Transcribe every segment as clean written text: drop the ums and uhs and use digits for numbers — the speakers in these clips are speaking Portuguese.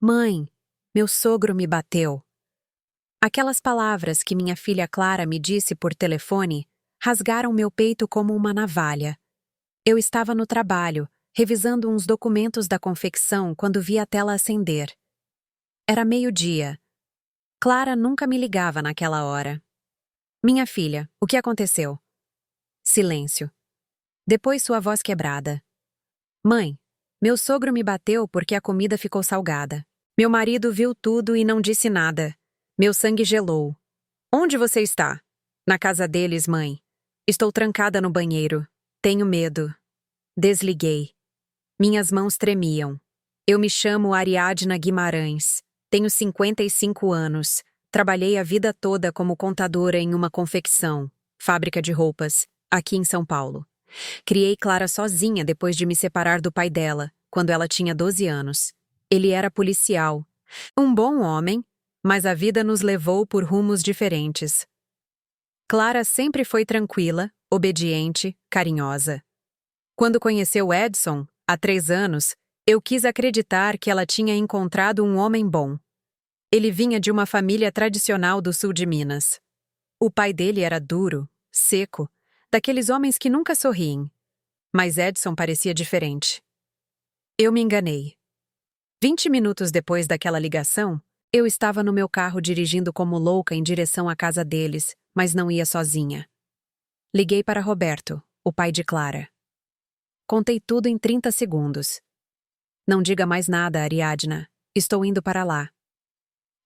Mãe, meu sogro me bateu. Aquelas palavras que minha filha Clara me disse por telefone rasgaram meu peito como uma navalha. Eu estava no trabalho, revisando uns documentos da confecção quando vi a tela acender. Era meio-dia. Clara nunca me ligava naquela hora. Minha filha, o que aconteceu? Silêncio. Depois sua voz quebrada. Mãe, meu sogro me bateu porque a comida ficou salgada. Meu marido viu tudo e não disse nada. Meu sangue gelou. Onde você está? Na casa deles, mãe. Estou trancada no banheiro. Tenho medo. Desliguei. Minhas mãos tremiam. Eu me chamo Ariadna Guimarães. Tenho 55 anos. Trabalhei a vida toda como contadora em uma confecção, fábrica de roupas, aqui em São Paulo. Criei Clara sozinha depois de me separar do pai dela, quando ela tinha 12 anos. Ele era policial. Um bom homem, mas a vida nos levou por rumos diferentes. Clara sempre foi tranquila, obediente, carinhosa. Quando conheceu Edson, há 3 anos, eu quis acreditar que ela tinha encontrado um homem bom. Ele vinha de uma família tradicional do sul de Minas. O pai dele era duro, seco, daqueles homens que nunca sorriem. Mas Edson parecia diferente. Eu me enganei. 20 minutos depois daquela ligação, eu estava no meu carro dirigindo como louca em direção à casa deles, mas não ia sozinha. Liguei para Roberto, o pai de Clara. Contei tudo em 30 segundos. Não diga mais nada, Ariadna. Estou indo para lá.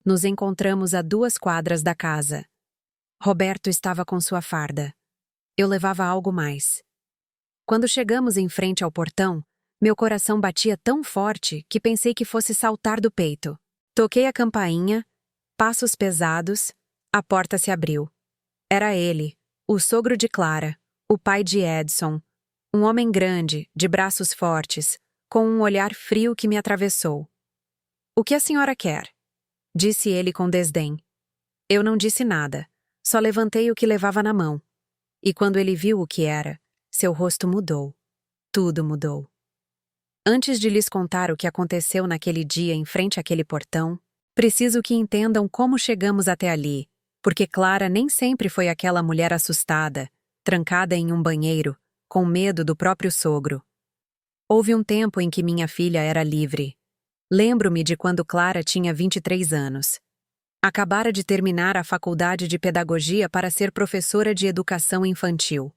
Nos encontramos a 2 quadras da casa. Roberto estava com sua farda. Eu levava algo mais. Quando chegamos em frente ao portão, meu coração batia tão forte que pensei que fosse saltar do peito. Toquei a campainha, passos pesados, a porta se abriu. Era ele, o sogro de Clara, o pai de Edson, um homem grande, de braços fortes, com um olhar frio que me atravessou. "O que a senhora quer?" disse ele com desdém. Eu não disse nada, só levantei o que levava na mão. E quando ele viu o que era, seu rosto mudou. Tudo mudou. Antes de lhes contar o que aconteceu naquele dia em frente àquele portão, preciso que entendam como chegamos até ali, porque Clara nem sempre foi aquela mulher assustada, trancada em um banheiro, com medo do próprio sogro. Houve um tempo em que minha filha era livre. Lembro-me de quando Clara tinha 23 anos. Acabara de terminar a faculdade de pedagogia para ser professora de educação infantil.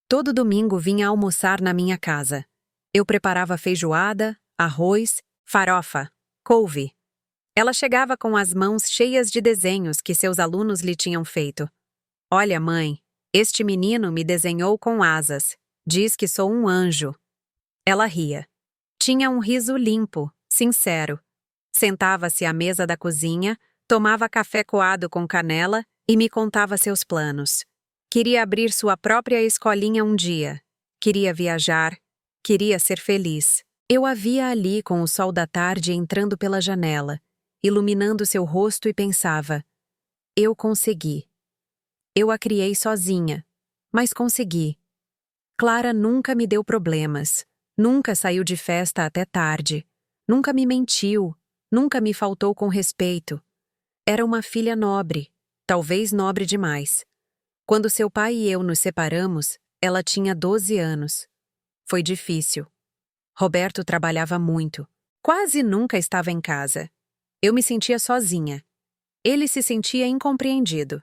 Todo domingo vinha almoçar na minha casa. Eu preparava feijoada, arroz, farofa, couve. Ela chegava com as mãos cheias de desenhos que seus alunos lhe tinham feito. "Olha, mãe, este menino me desenhou com asas. Diz que sou um anjo." Ela ria. Tinha um riso limpo, sincero. Sentava-se à mesa da cozinha, tomava café coado com canela e me contava seus planos. Queria abrir sua própria escolinha um dia. Queria viajar. Queria ser feliz. Eu a via ali com o sol da tarde entrando pela janela, iluminando seu rosto e pensava: eu consegui. Eu a criei sozinha, mas consegui. Clara nunca me deu problemas, nunca saiu de festa até tarde, nunca me mentiu, nunca me faltou com respeito. Era uma filha nobre, talvez nobre demais. Quando seu pai e eu nos separamos, ela tinha 12 anos. Foi difícil. Roberto trabalhava muito. Quase nunca estava em casa. Eu me sentia sozinha. Ele se sentia incompreendido.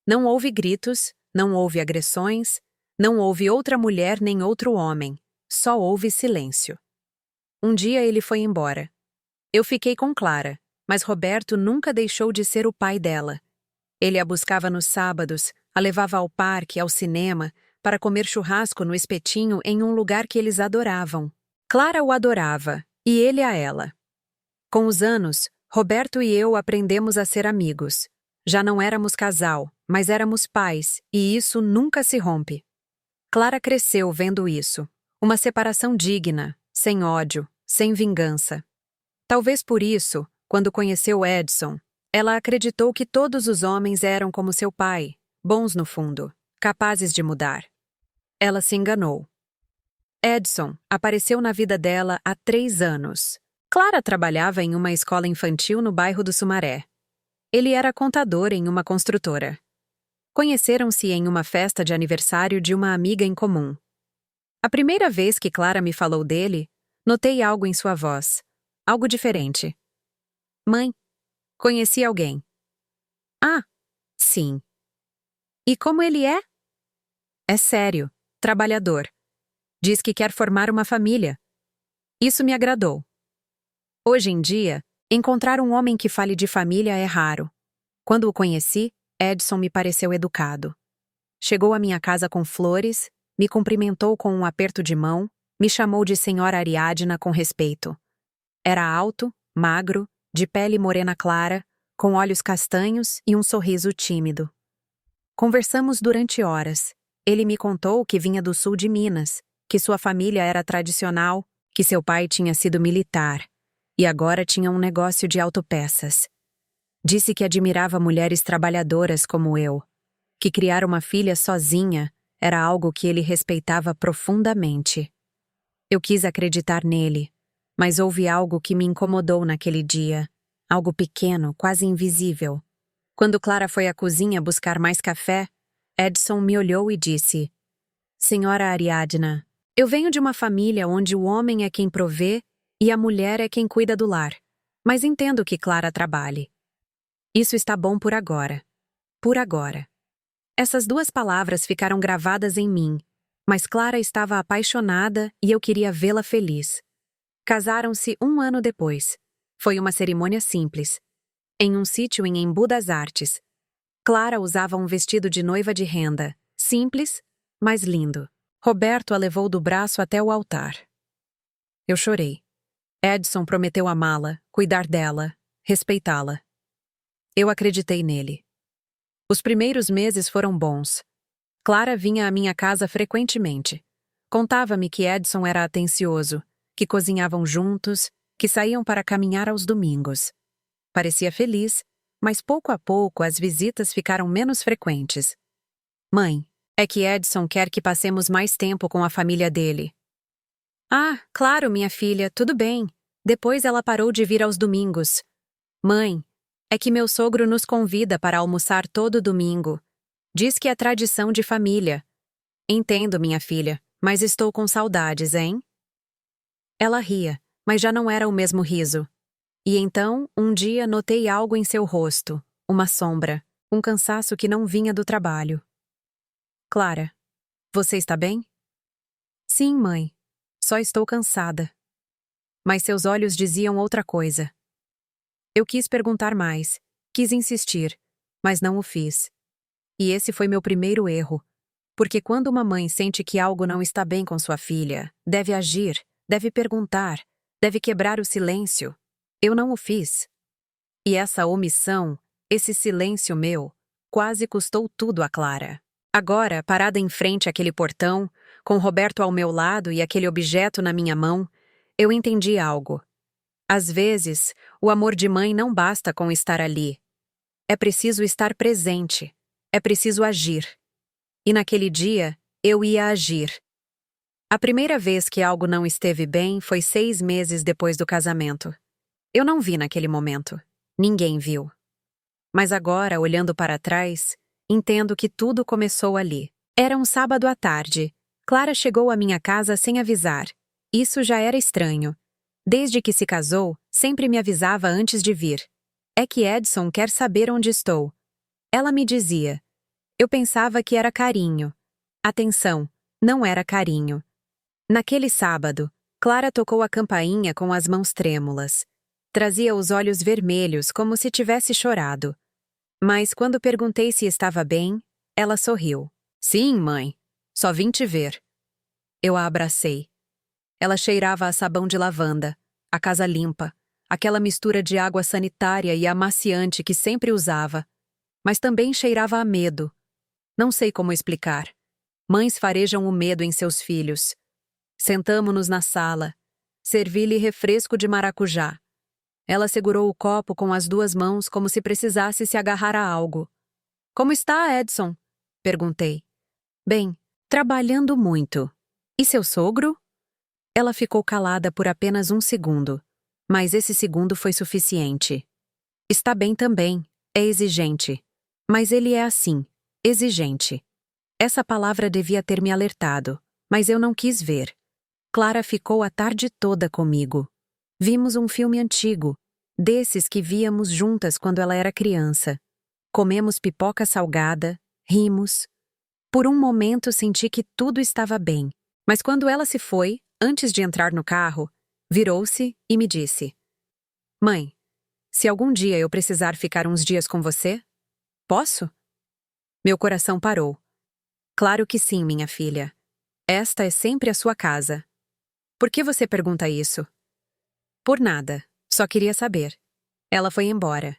Não houve gritos, não houve agressões, não houve outra mulher nem outro homem. Só houve silêncio. Um dia ele foi embora. Eu fiquei com Clara, mas Roberto nunca deixou de ser o pai dela. Ele a buscava nos sábados, a levava ao parque, ao cinema, para comer churrasco no espetinho em um lugar que eles adoravam. Clara o adorava, e ele a ela. Com os anos, Roberto e eu aprendemos a ser amigos. Já não éramos casal, mas éramos pais, e isso nunca se rompe. Clara cresceu vendo isso. Uma separação digna, sem ódio, sem vingança. Talvez por isso, quando conheceu Edson, ela acreditou que todos os homens eram como seu pai, bons no fundo, capazes de mudar. Ela se enganou. Edson apareceu na vida dela há 3 anos. Clara trabalhava em uma escola infantil no bairro do Sumaré. Ele era contador em uma construtora. Conheceram-se em uma festa de aniversário de uma amiga em comum. A primeira vez que Clara me falou dele, notei algo em sua voz. Algo diferente. Mãe, conheci alguém. Ah, sim. E como ele é? É sério, trabalhador. Diz que quer formar uma família. Isso me agradou. Hoje em dia, encontrar um homem que fale de família é raro. Quando o conheci, Edson me pareceu educado. Chegou à minha casa com flores, me cumprimentou com um aperto de mão, me chamou de Senhora Ariadna com respeito. Era alto, magro, de pele morena clara, com olhos castanhos e um sorriso tímido. Conversamos durante horas. Ele me contou que vinha do sul de Minas, que sua família era tradicional, que seu pai tinha sido militar e agora tinha um negócio de autopeças. Disse que admirava mulheres trabalhadoras como eu, que criar uma filha sozinha era algo que ele respeitava profundamente. Eu quis acreditar nele, mas houve algo que me incomodou naquele dia, algo pequeno, quase invisível. Quando Clara foi à cozinha buscar mais café, Edson me olhou e disse: Senhora Ariadna, eu venho de uma família onde o homem é quem provê e a mulher é quem cuida do lar, mas entendo que Clara trabalhe. Isso está bom por agora. Por agora. Essas duas palavras ficaram gravadas em mim, mas Clara estava apaixonada e eu queria vê-la feliz. Casaram-se 1 ano depois. Foi uma cerimônia simples, em um sítio em Embu das Artes. Clara usava um vestido de noiva de renda, simples, mas lindo. Roberto a levou do braço até o altar. Eu chorei. Edson prometeu amá-la, cuidar dela, respeitá-la. Eu acreditei nele. Os primeiros meses foram bons. Clara vinha à minha casa frequentemente. Contava-me que Edson era atencioso, que cozinhavam juntos, que saíam para caminhar aos domingos. Parecia feliz, mas pouco a pouco as visitas ficaram menos frequentes. Mãe, é que Edson quer que passemos mais tempo com a família dele. Ah, claro, minha filha, tudo bem. Depois ela parou de vir aos domingos. Mãe, é que meu sogro nos convida para almoçar todo domingo. Diz que é tradição de família. Entendo, minha filha, mas estou com saudades, hein? Ela ria, mas já não era o mesmo riso. E então, um dia notei algo em seu rosto, uma sombra, um cansaço que não vinha do trabalho. Clara, você está bem? Sim, mãe. Só estou cansada. Mas seus olhos diziam outra coisa. Eu quis perguntar mais, quis insistir, mas não o fiz. E esse foi meu primeiro erro. Porque quando uma mãe sente que algo não está bem com sua filha, deve agir, deve perguntar, deve quebrar o silêncio. Eu não o fiz. E essa omissão, esse silêncio meu, quase custou tudo a Clara. Agora, parada em frente àquele portão, com Roberto ao meu lado e aquele objeto na minha mão, eu entendi algo. Às vezes, o amor de mãe não basta com estar ali. É preciso estar presente. É preciso agir. E naquele dia, eu ia agir. A primeira vez que algo não esteve bem foi 6 meses depois do casamento. Eu não vi naquele momento. Ninguém viu. Mas agora, olhando para trás, entendo que tudo começou ali. Era um sábado à tarde. Clara chegou à minha casa sem avisar. Isso já era estranho. Desde que se casou, sempre me avisava antes de vir. É que Edson quer saber onde estou. Ela me dizia. Eu pensava que era carinho. Atenção, não era carinho. Naquele sábado, Clara tocou a campainha com as mãos trêmulas. Trazia os olhos vermelhos como se tivesse chorado. Mas quando perguntei se estava bem, ela sorriu. Sim, mãe. Só vim te ver. Eu a abracei. Ela cheirava a sabão de lavanda, a casa limpa, aquela mistura de água sanitária e amaciante que sempre usava. Mas também cheirava a medo. Não sei como explicar. Mães farejam o medo em seus filhos. Sentamo-nos na sala. Servi-lhe refresco de maracujá. Ela segurou o copo com as 2 mãos como se precisasse se agarrar a algo. Como está, Edson? Perguntei. Bem, trabalhando muito. E seu sogro? Ela ficou calada por apenas 1 segundo. Mas esse segundo foi suficiente. Está bem também, é exigente. Mas ele é assim, exigente. Essa palavra devia ter me alertado, mas eu não quis ver. Clara ficou a tarde toda comigo. Vimos um filme antigo, desses que víamos juntas quando ela era criança. Comemos pipoca salgada, rimos. Por um momento senti que tudo estava bem, mas quando ela se foi, antes de entrar no carro, virou-se e me disse: Mãe, se algum dia eu precisar ficar uns dias com você, posso? Meu coração parou. Claro que sim, minha filha. Esta é sempre a sua casa. Por que você pergunta isso? Por nada, só queria saber. Ela foi embora.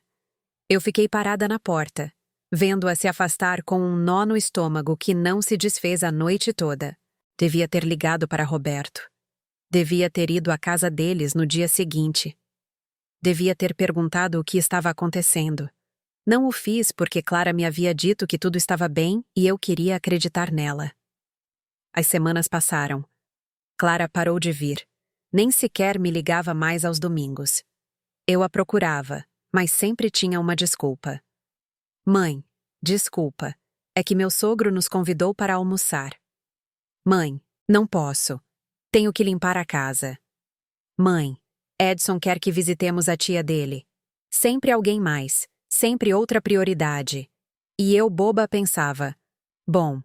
Eu fiquei parada na porta, vendo-a se afastar com um nó no estômago que não se desfez a noite toda. Devia ter ligado para Roberto. Devia ter ido à casa deles no dia seguinte. Devia ter perguntado o que estava acontecendo. Não o fiz porque Clara me havia dito que tudo estava bem e eu queria acreditar nela. As semanas passaram. Clara parou de vir. Nem sequer me ligava mais aos domingos. Eu a procurava, mas sempre tinha uma desculpa. Mãe, desculpa. É que meu sogro nos convidou para almoçar. Mãe, não posso. Tenho que limpar a casa. Mãe, Edson quer que visitemos a tia dele. Sempre alguém mais, sempre outra prioridade. E eu, boba, pensava: bom,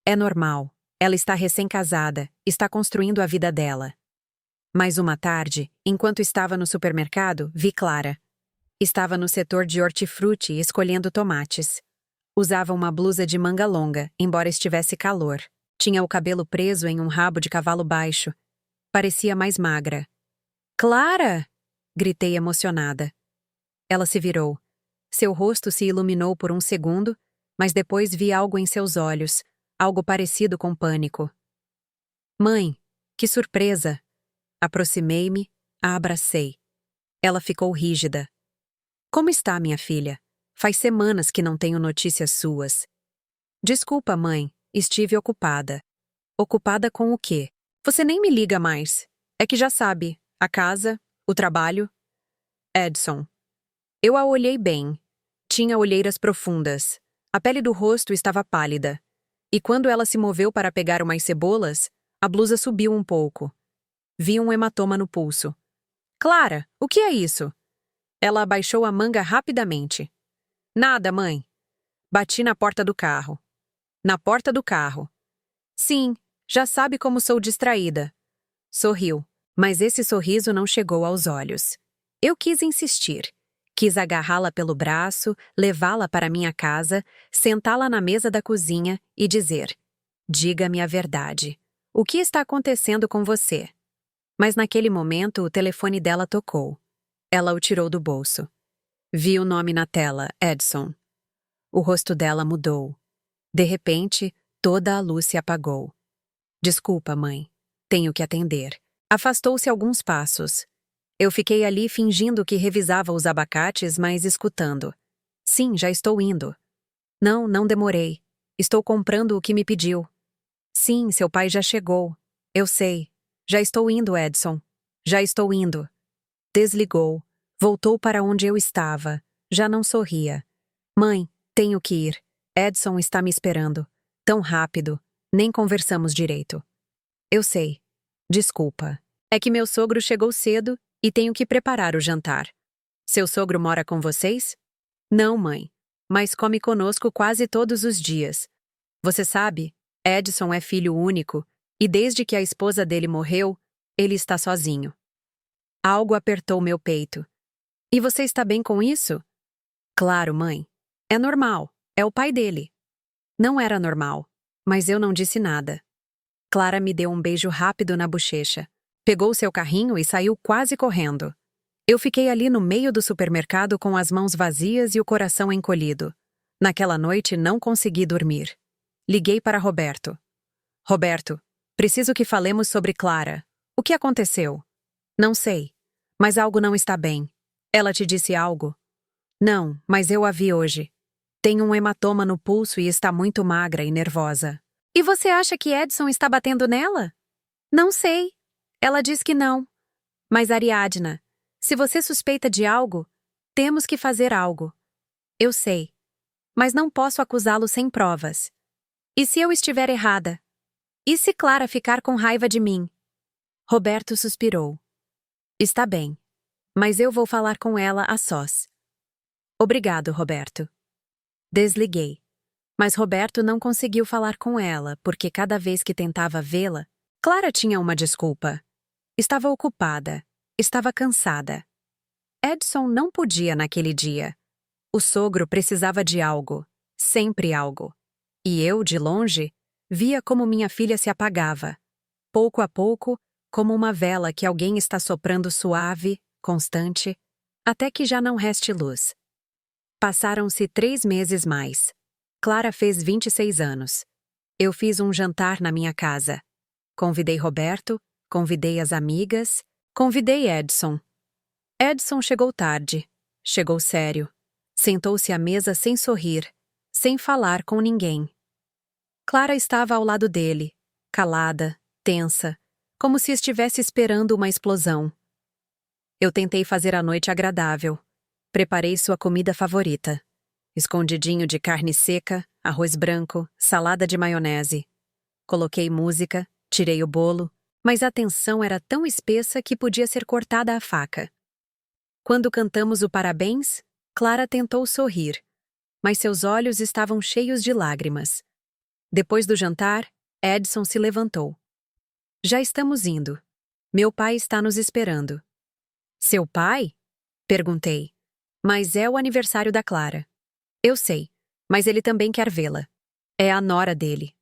é normal, ela está recém-casada, está construindo a vida dela. Mas uma tarde, enquanto estava no supermercado, vi Clara. Estava no setor de hortifruti escolhendo tomates. Usava uma blusa de manga longa, embora estivesse calor. Tinha o cabelo preso em um rabo de cavalo baixo. Parecia mais magra. Clara! Gritei emocionada. Ela se virou. Seu rosto se iluminou por um segundo, mas depois vi algo em seus olhos, algo parecido com pânico. Mãe, que surpresa! Aproximei-me, a abracei. Ela ficou rígida. Como está, minha filha? Faz semanas que não tenho notícias suas. Desculpa, mãe, estive ocupada. Ocupada com o quê? Você nem me liga mais. É que já sabe, a casa, o trabalho. Edson. Eu a olhei bem. Tinha olheiras profundas. A pele do rosto estava pálida. E quando ela se moveu para pegar umas cebolas, a blusa subiu um pouco. Vi um hematoma no pulso. Clara, o que é isso? Ela abaixou a manga rapidamente. Nada, mãe. Bati na porta do carro. Na porta do carro. Sim, já sabe como sou distraída. Sorriu, mas esse sorriso não chegou aos olhos. Eu quis insistir. Quis agarrá-la pelo braço, levá-la para minha casa, sentá-la na mesa da cozinha e dizer: diga-me a verdade. O que está acontecendo com você? Mas naquele momento o telefone dela tocou. Ela o tirou do bolso. Vi o nome na tela, Edson. O rosto dela mudou. De repente, toda a luz se apagou. Desculpa, mãe. Tenho que atender. Afastou-se alguns passos. Eu fiquei ali fingindo que revisava os abacates, mas escutando. Sim, já estou indo. Não, não demorei. Estou comprando o que me pediu. Sim, seu pai já chegou. Eu sei. Já estou indo, Edson. Já estou indo. Desligou. Voltou para onde eu estava. Já não sorria. Mãe, tenho que ir. Edson está me esperando. Tão rápido. Nem conversamos direito. Eu sei. Desculpa. É que meu sogro chegou cedo e tenho que preparar o jantar. Seu sogro mora com vocês? Não, mãe. Mas come conosco quase todos os dias. Você sabe, Edson é filho único e desde que a esposa dele morreu, ele está sozinho. Algo apertou meu peito. E você está bem com isso? Claro, mãe. É normal. É o pai dele. Não era normal, mas eu não disse nada. Clara me deu um beijo rápido na bochecha. Pegou seu carrinho e saiu quase correndo. Eu fiquei ali no meio do supermercado com as mãos vazias e o coração encolhido. Naquela noite não consegui dormir. Liguei para Roberto. Roberto, preciso que falemos sobre Clara. O que aconteceu? Não sei, mas algo não está bem. Ela te disse algo? Não, mas eu a vi hoje. Tem um hematoma no pulso e está muito magra e nervosa. E você acha que Edson está batendo nela? Não sei. Ela diz que não. Mas Ariadna, Se você suspeita de algo, temos que fazer algo. Eu sei. Mas não posso acusá-lo sem provas. E se eu estiver errada? E se Clara ficar com raiva de mim? Roberto suspirou. Está bem. Mas eu vou falar com ela a sós. Obrigado, Roberto. Desliguei. Mas Roberto não conseguiu falar com ela, porque cada vez que tentava vê-la, Clara tinha uma desculpa. Estava ocupada. Estava cansada. Edson não podia naquele dia. O sogro precisava de algo. Sempre algo. E eu, de longe, via como minha filha se apagava. Pouco a pouco, como uma vela que alguém está soprando suave, constante, até que já não reste luz. Passaram-se 3 meses mais. Clara fez 26 anos. Eu fiz um jantar na minha casa. Convidei Roberto, convidei as amigas, convidei Edson. Edson chegou tarde. Chegou sério. Sentou-se à mesa sem sorrir, sem falar com ninguém. Clara estava ao lado dele, calada, tensa, como se estivesse esperando uma explosão. Eu tentei fazer a noite agradável. Preparei sua comida favorita. Escondidinho de carne seca, arroz branco, salada de maionese. Coloquei música, tirei o bolo, mas a tensão era tão espessa que podia ser cortada à faca. Quando cantamos o parabéns, Clara tentou sorrir, mas seus olhos estavam cheios de lágrimas. Depois do jantar, Edson se levantou. Já estamos indo. Meu pai está nos esperando. Seu pai? Perguntei. Mas é o aniversário da Clara. Eu sei, mas ele também quer vê-la. É a nora dele.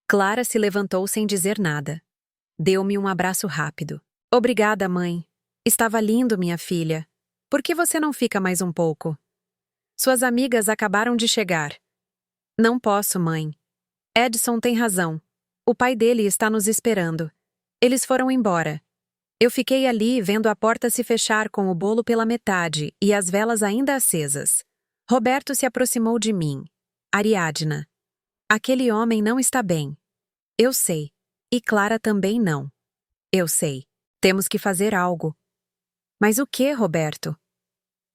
Clara se levantou sem dizer nada. Deu-me um abraço rápido. Obrigada, mãe. Estava lindo, minha filha. Por que você não fica mais um pouco? Suas amigas acabaram de chegar. Não posso, mãe. Edson tem razão. O pai dele está nos esperando. Eles foram embora. Eu fiquei ali vendo a porta se fechar com o bolo pela metade e as velas ainda acesas. Roberto se aproximou de mim. Ariadna. Aquele homem não está bem. Eu sei. E Clara também não. Eu sei. Temos que fazer algo. Mas o que, Roberto?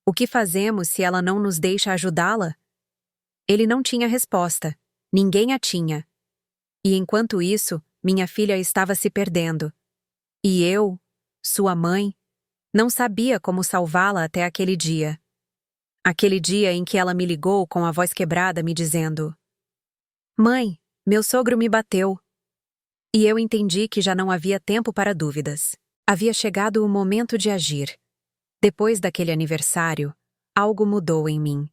O que fazemos se ela não nos deixa ajudá-la? Ele não tinha resposta. Ninguém a tinha. E enquanto isso, minha filha estava se perdendo. E eu, sua mãe, não sabia como salvá-la até aquele dia. Aquele dia em que ela me ligou com a voz quebrada me dizendo: Mãe, meu sogro me bateu. E eu entendi que já não havia tempo para dúvidas. Havia chegado o momento de agir. Depois daquele aniversário, algo mudou em mim.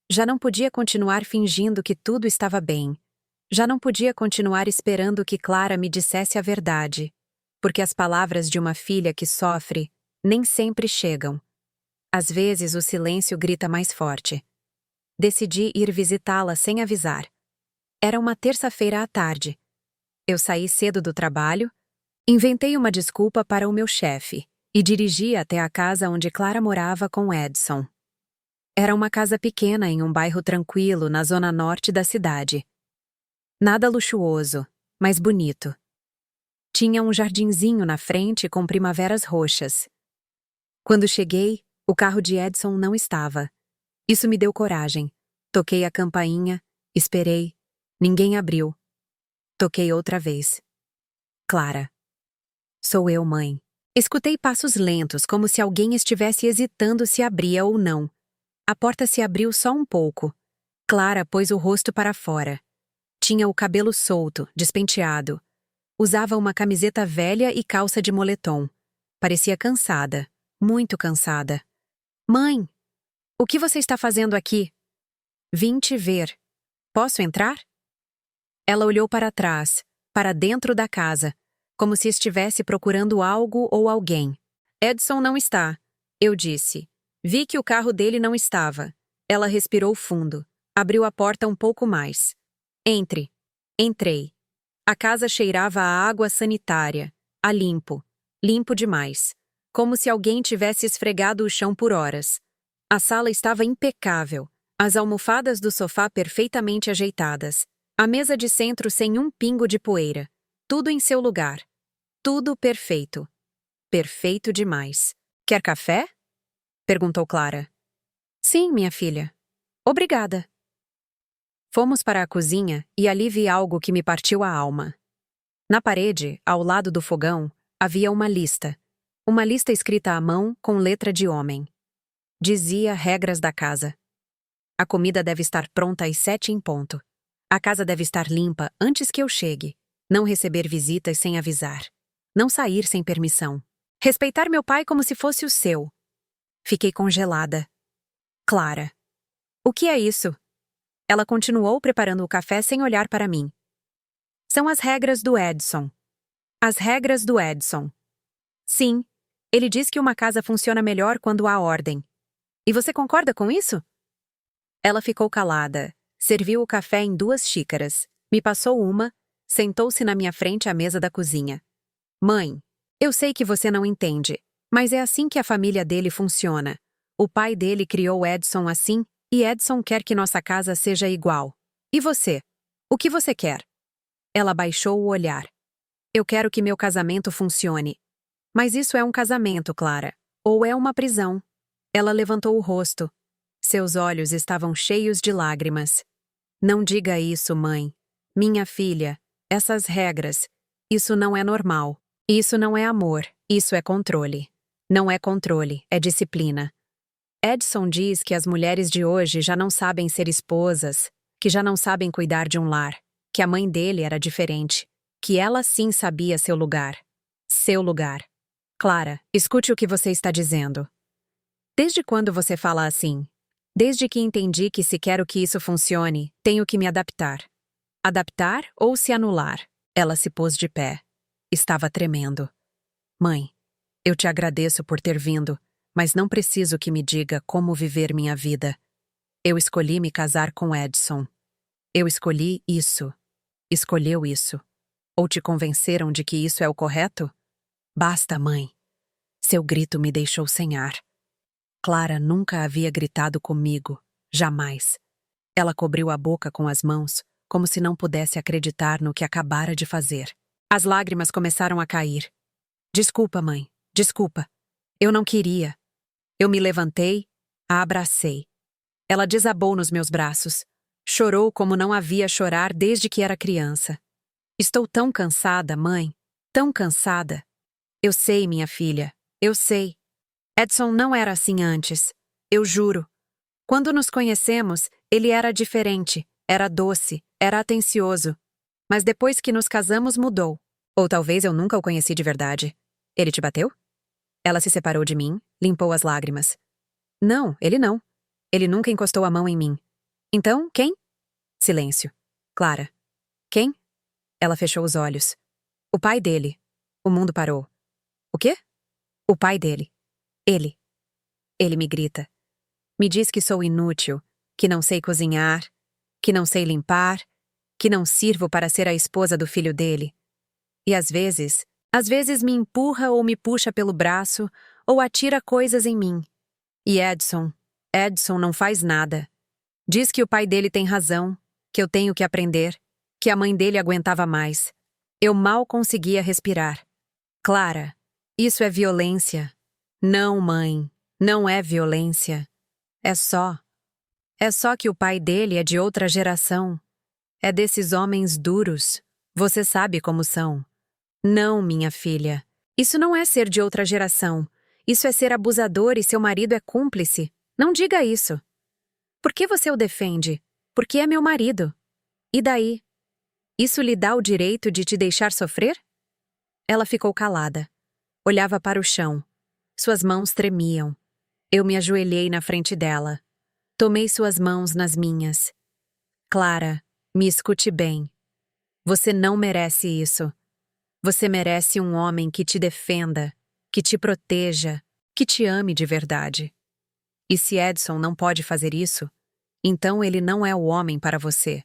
Já não podia continuar fingindo que tudo estava bem. Já não podia continuar esperando que Clara me dissesse a verdade, porque as palavras de uma filha que sofre nem sempre chegam. Às vezes o silêncio grita mais forte. Decidi ir visitá-la sem avisar. Era uma terça-feira à tarde. Eu saí cedo do trabalho, inventei uma desculpa para o meu chefe e dirigi até a casa onde Clara morava com Edson. Era uma casa pequena em um bairro tranquilo na zona norte da cidade. Nada luxuoso, mas bonito. Tinha um jardinzinho na frente com primaveras roxas. Quando cheguei, o carro de Edson não estava. Isso me deu coragem. Toquei a campainha, esperei. Ninguém abriu. Toquei outra vez. Clara. Sou eu, mãe. Escutei passos lentos, como se alguém estivesse hesitando se abria ou não. A porta se abriu só um pouco. Clara pôs o rosto para fora. Tinha o cabelo solto, despenteado. Usava uma camiseta velha e calça de moletom. Parecia cansada, muito cansada. Mãe, o que você está fazendo aqui? Vim te ver. Posso entrar? Ela olhou para trás, para dentro da casa, como se estivesse procurando algo ou alguém. Edson não está, eu disse. Vi que o carro dele não estava. Ela respirou fundo. Abriu a porta um pouco mais. Entre. Entrei. A casa cheirava a água sanitária, a limpo. Limpo demais. Como se alguém tivesse esfregado o chão por horas. A sala estava impecável. As almofadas do sofá perfeitamente ajeitadas. A mesa de centro sem um pingo de poeira. Tudo em seu lugar. Tudo perfeito. Perfeito demais. Quer café? Perguntou Clara. Sim, minha filha. Obrigada. Fomos para a cozinha e ali vi algo que me partiu a alma. Na parede, ao lado do fogão, havia uma lista. Uma lista escrita à mão com letra de homem. Dizia regras da casa. A comida deve estar pronta às 7 em ponto. A casa deve estar limpa antes que eu chegue. Não receber visitas sem avisar. Não sair sem permissão. Respeitar meu pai como se fosse o seu. Fiquei congelada. Clara. O que é isso? Ela continuou preparando o café sem olhar para mim. São as regras do Edson. As regras do Edson. Sim, ele diz que uma casa funciona melhor quando há ordem. E você concorda com isso? Ela ficou calada, serviu o café em 2 xícaras, me passou uma, sentou-se na minha frente à mesa da cozinha. Mãe, eu sei que você não entende, mas é assim que a família dele funciona. O pai dele criou Edson assim, e Edson quer que nossa casa seja igual. E você? O que você quer? Ela baixou o olhar. Eu quero que meu casamento funcione. Mas isso é um casamento, Clara. Ou é uma prisão. Ela levantou o rosto. Seus olhos estavam cheios de lágrimas. Não diga isso, mãe. Minha filha, essas regras. Isso não é normal. Isso não é amor. Isso é controle. Não é controle, é disciplina. Edson diz que as mulheres de hoje já não sabem ser esposas, que já não sabem cuidar de um lar, que a mãe dele era diferente, que ela sim sabia seu lugar. Seu lugar. Clara, escute o que você está dizendo. Desde quando você fala assim? Desde que entendi que se quero que isso funcione, tenho que me adaptar. Adaptar ou se anular? Ela se pôs de pé. Estava tremendo. Mãe, eu te agradeço por ter vindo, mas não preciso que me diga como viver minha vida. Eu escolhi me casar com Edson. Eu escolhi isso. Escolheu isso. Ou te convenceram de que isso é o correto? Basta, mãe. Seu grito me deixou sem ar. Clara nunca havia gritado comigo. Jamais. Ela cobriu a boca com as mãos, como se não pudesse acreditar no que acabara de fazer. As lágrimas começaram a cair. Desculpa, mãe. Desculpa. Eu não queria. Eu me levantei, a abracei. Ela desabou nos meus braços. Chorou como não havia chorar desde que era criança. Estou tão cansada, mãe. Tão cansada. Eu sei, minha filha. Eu sei. Edson não era assim antes. Eu juro. Quando nos conhecemos, ele era diferente. Era doce. Era atencioso. Mas depois que nos casamos, mudou. Ou talvez eu nunca o conheci de verdade. Ele te bateu? Ela se separou de mim, limpou as lágrimas. Não, ele não. Ele nunca encostou a mão em mim. Então, quem? Silêncio. Clara. Quem? Ela fechou os olhos. O pai dele. O mundo parou. O quê? O pai dele. Ele. Ele me grita. Me diz que sou inútil, que não sei cozinhar, que não sei limpar, que não sirvo para ser a esposa do filho dele. E às vezes me empurra ou me puxa pelo braço ou atira coisas em mim. E Edson não faz nada. Diz que o pai dele tem razão, que eu tenho que aprender, que a mãe dele aguentava mais. Eu mal conseguia respirar. Clara, isso é violência. Não, mãe, não é violência. É só que o pai dele é de outra geração. É desses homens duros. Você sabe como são. Não, minha filha. Isso não é ser de outra geração. Isso é ser abusador e seu marido é cúmplice. Não diga isso. Por que você o defende? Porque é meu marido. E daí? Isso lhe dá o direito de te deixar sofrer? Ela ficou calada. Olhava para o chão. Suas mãos tremiam. Eu me ajoelhei na frente dela. Tomei suas mãos nas minhas. Clara, me escute bem. Você não merece isso. Você merece um homem que te defenda, que te proteja, que te ame de verdade. E se Edson não pode fazer isso, então ele não é o homem para você.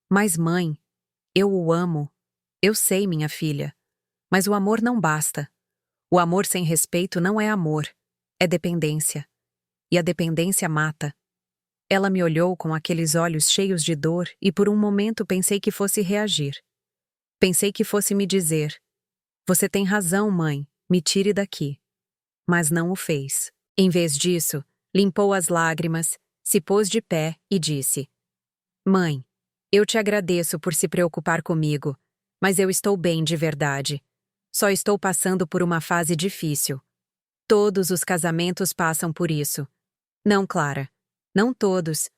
Mas, mãe, eu o amo. Eu sei, minha filha. Mas o amor não basta. O amor sem respeito não é amor, é dependência. E a dependência mata. Ela me olhou com aqueles olhos cheios de dor e por um momento pensei que fosse reagir. Pensei que fosse me dizer: "Você tem razão, mãe, me tire daqui." Mas não o fez. Em vez disso, limpou as lágrimas, se pôs de pé e disse: Mãe, eu te agradeço por se preocupar comigo, mas eu estou bem de verdade. Só estou passando por uma fase difícil. Todos os casamentos passam por isso. Não, Clara. Não todos.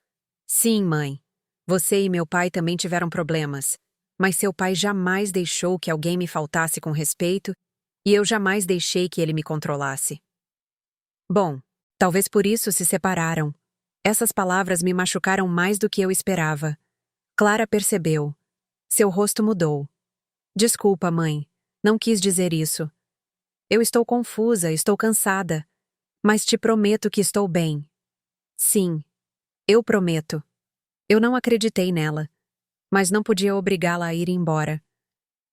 Sim, mãe. Você e meu pai também tiveram problemas. Mas seu pai jamais deixou que alguém me faltasse com respeito e eu jamais deixei que ele me controlasse. Bom, talvez por isso se separaram. Essas palavras me machucaram mais do que eu esperava. Clara percebeu. Seu rosto mudou. Desculpa, mãe. Não quis dizer isso. Eu estou confusa, estou cansada. Mas te prometo que estou bem. Sim, eu prometo. Eu não acreditei nela, mas não podia obrigá-la a ir embora.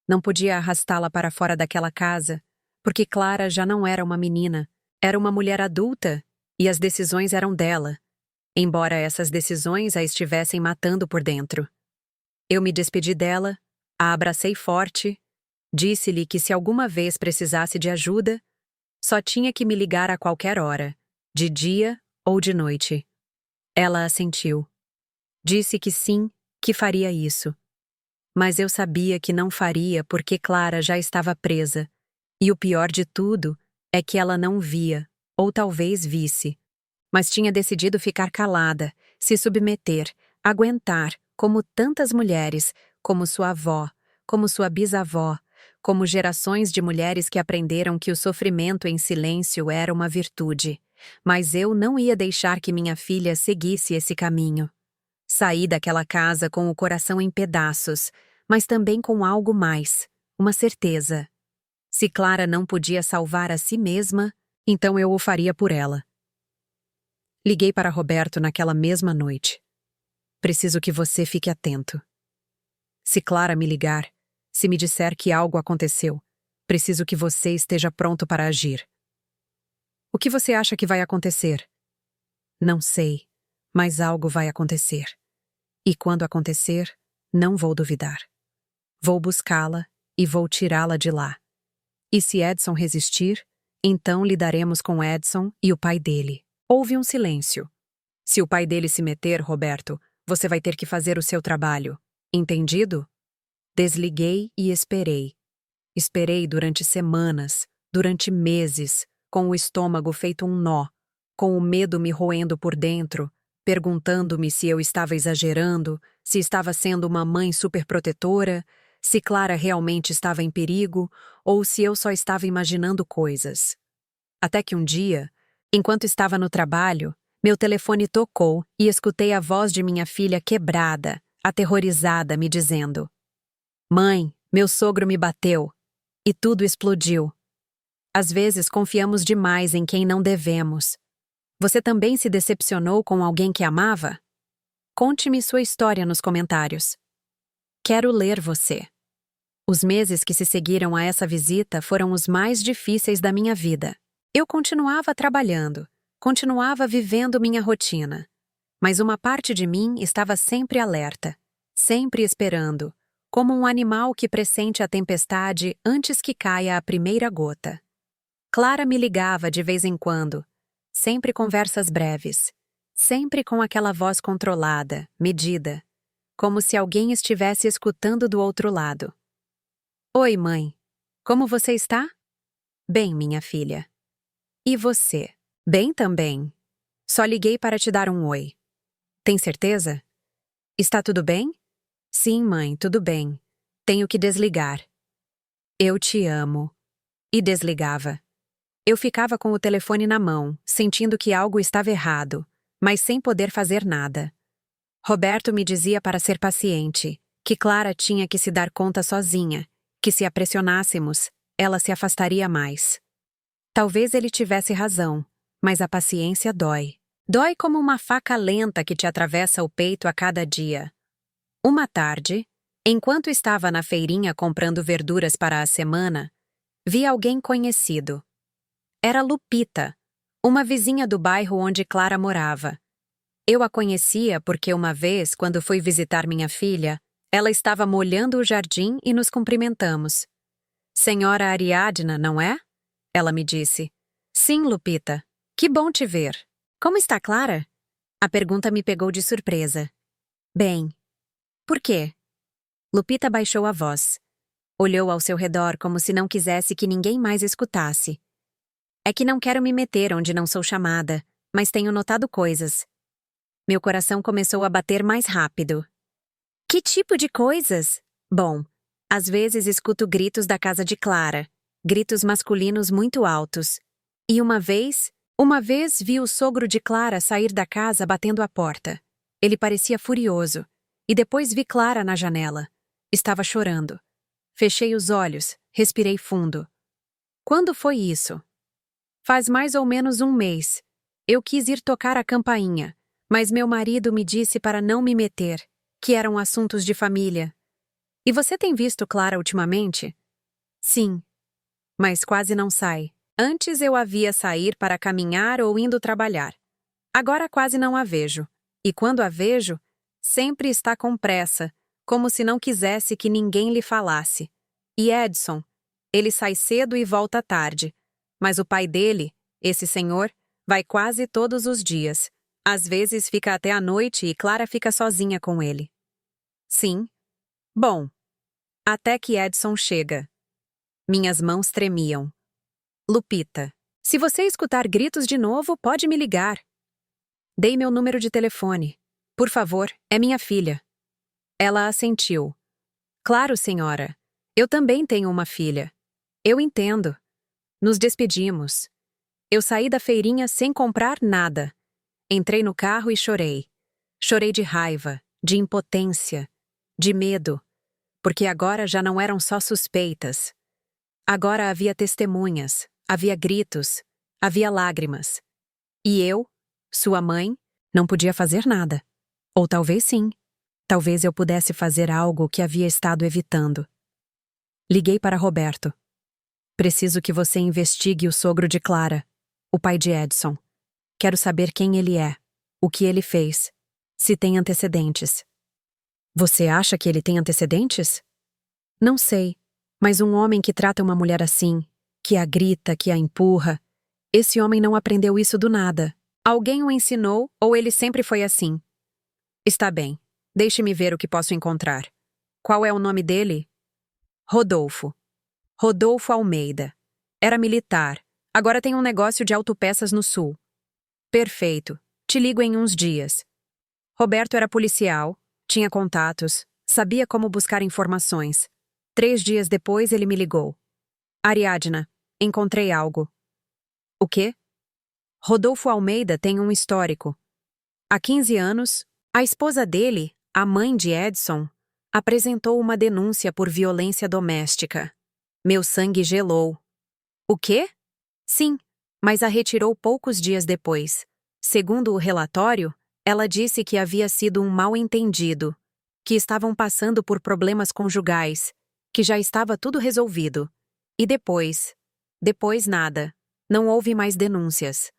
Não podia arrastá-la para fora daquela casa, porque Clara já não era uma menina, era uma mulher adulta, e as decisões eram dela, embora essas decisões a estivessem matando por dentro. Eu me despedi dela, a abracei forte, disse-lhe que se alguma vez precisasse de ajuda, só tinha que me ligar a qualquer hora, de dia ou de noite. Ela assentiu. Disse que sim, que faria isso. Mas eu sabia que não faria porque Clara já estava presa. E o pior de tudo é que ela não via, ou talvez visse. Mas tinha decidido ficar calada, se submeter, aguentar, como tantas mulheres, como sua avó, como sua bisavó, como gerações de mulheres que aprenderam que o sofrimento em silêncio era uma virtude. Mas eu não ia deixar que minha filha seguisse esse caminho. Saí daquela casa com o coração em pedaços, mas também com algo mais, uma certeza. Se Clara não podia salvar a si mesma, então eu o faria por ela. Liguei para Roberto naquela mesma noite. Preciso que você fique atento. Se Clara me ligar, se me disser que algo aconteceu, preciso que você esteja pronto para agir. O que você acha que vai acontecer? Não sei, mas algo vai acontecer. E quando acontecer, não vou duvidar. Vou buscá-la e vou tirá-la de lá. E se Edson resistir, então lidaremos com Edson e o pai dele. Houve um silêncio. Se o pai dele se meter, Roberto, você vai ter que fazer o seu trabalho. Entendido? Desliguei e esperei. Esperei durante semanas, durante meses, com o estômago feito um nó, com o medo me roendo por dentro, perguntando-me se eu estava exagerando, se estava sendo uma mãe superprotetora, se Clara realmente estava em perigo ou se eu só estava imaginando coisas. Até que um dia, enquanto estava no trabalho, meu telefone tocou e escutei a voz de minha filha quebrada, aterrorizada, me dizendo: Mãe, meu sogro me bateu. E tudo explodiu. Às vezes confiamos demais em quem não devemos. Você também se decepcionou com alguém que amava? Conte-me sua história nos comentários. Quero ler você. Os meses que se seguiram a essa visita foram os mais difíceis da minha vida. Eu continuava trabalhando, continuava vivendo minha rotina. Mas uma parte de mim estava sempre alerta, sempre esperando, como um animal que pressente a tempestade antes que caia a primeira gota. Clara me ligava de vez em quando, sempre conversas breves, sempre com aquela voz controlada, medida, como se alguém estivesse escutando do outro lado. Oi, mãe. Como você está? Bem, minha filha. E você? Bem também. Só liguei para te dar um oi. Tem certeza? Está tudo bem? Sim, mãe, tudo bem. Tenho que desligar. Eu te amo. E desligava. Eu ficava com o telefone na mão, sentindo que algo estava errado, mas sem poder fazer nada. Roberto me dizia para ser paciente, que Clara tinha que se dar conta sozinha, que se a pressionássemos, ela se afastaria mais. Talvez ele tivesse razão, mas a paciência dói. Dói como uma faca lenta que te atravessa o peito a cada dia. Uma tarde, enquanto estava na feirinha comprando verduras para a semana, vi alguém conhecido. Era Lupita, uma vizinha do bairro onde Clara morava. Eu a conhecia porque uma vez, quando fui visitar minha filha, ela estava molhando o jardim e nos cumprimentamos. Senhora Ariadna, não é? Ela me disse. Sim, Lupita. Que bom te ver. Como está Clara? A pergunta me pegou de surpresa. Bem. Por quê? Lupita baixou a voz. Olhou ao seu redor como se não quisesse que ninguém mais escutasse. É que não quero me meter onde não sou chamada, mas tenho notado coisas. Meu coração começou a bater mais rápido. Que tipo de coisas? Bom, às vezes escuto gritos da casa de Clara, gritos masculinos muito altos. E uma vez vi o sogro de Clara sair da casa batendo a porta. Ele parecia furioso. E depois vi Clara na janela. Estava chorando. Fechei os olhos, respirei fundo. Quando foi isso? Faz mais ou menos um mês. Eu quis ir tocar a campainha, mas meu marido me disse para não me meter, que eram assuntos de família. E você tem visto Clara ultimamente? Sim, mas quase não sai. Antes eu a via sair para caminhar ou indo trabalhar. Agora quase não a vejo. E quando a vejo, sempre está com pressa, como se não quisesse que ninguém lhe falasse. E Edson, ele sai cedo e volta tarde. Mas o pai dele, esse senhor, vai quase todos os dias. Às vezes fica até a noite e Clara fica sozinha com ele. Sim. Bom, até que Edson chega. Minhas mãos tremiam. Lupita, se você escutar gritos de novo, pode me ligar. Dei meu número de telefone. Por favor, é minha filha. Ela assentiu. Claro, senhora. Eu também tenho uma filha. Eu entendo. Nos despedimos. Eu saí da feirinha sem comprar nada. Entrei no carro e chorei. Chorei de raiva, de impotência, de medo, porque agora já não eram só suspeitas. Agora havia testemunhas, havia gritos, havia lágrimas. E eu, sua mãe, não podia fazer nada. Ou talvez sim. Talvez eu pudesse fazer algo que havia estado evitando. Liguei para Roberto. Preciso que você investigue o sogro de Clara, o pai de Edson. Quero saber quem ele é, o que ele fez, se tem antecedentes. Você acha que ele tem antecedentes? Não sei, mas um homem que trata uma mulher assim, que a grita, que a empurra, esse homem não aprendeu isso do nada. Alguém o ensinou ou ele sempre foi assim? Está bem, deixe-me ver o que posso encontrar. Qual é o nome dele? Rodolfo. Rodolfo Almeida. Era militar. Agora tem um negócio de autopeças no sul. Perfeito. Te ligo em uns dias. Roberto era policial, tinha contatos, sabia como buscar informações. 3 dias depois ele me ligou. Ariadna, encontrei algo. O quê? Rodolfo Almeida tem um histórico. Há 15 anos, a esposa dele, a mãe de Edson, apresentou uma denúncia por violência doméstica. Meu sangue gelou. O quê? Sim, mas a retirou poucos dias depois. Segundo o relatório, ela disse que havia sido um mal-entendido, que estavam passando por problemas conjugais, que já estava tudo resolvido. E depois nada. Não houve mais denúncias.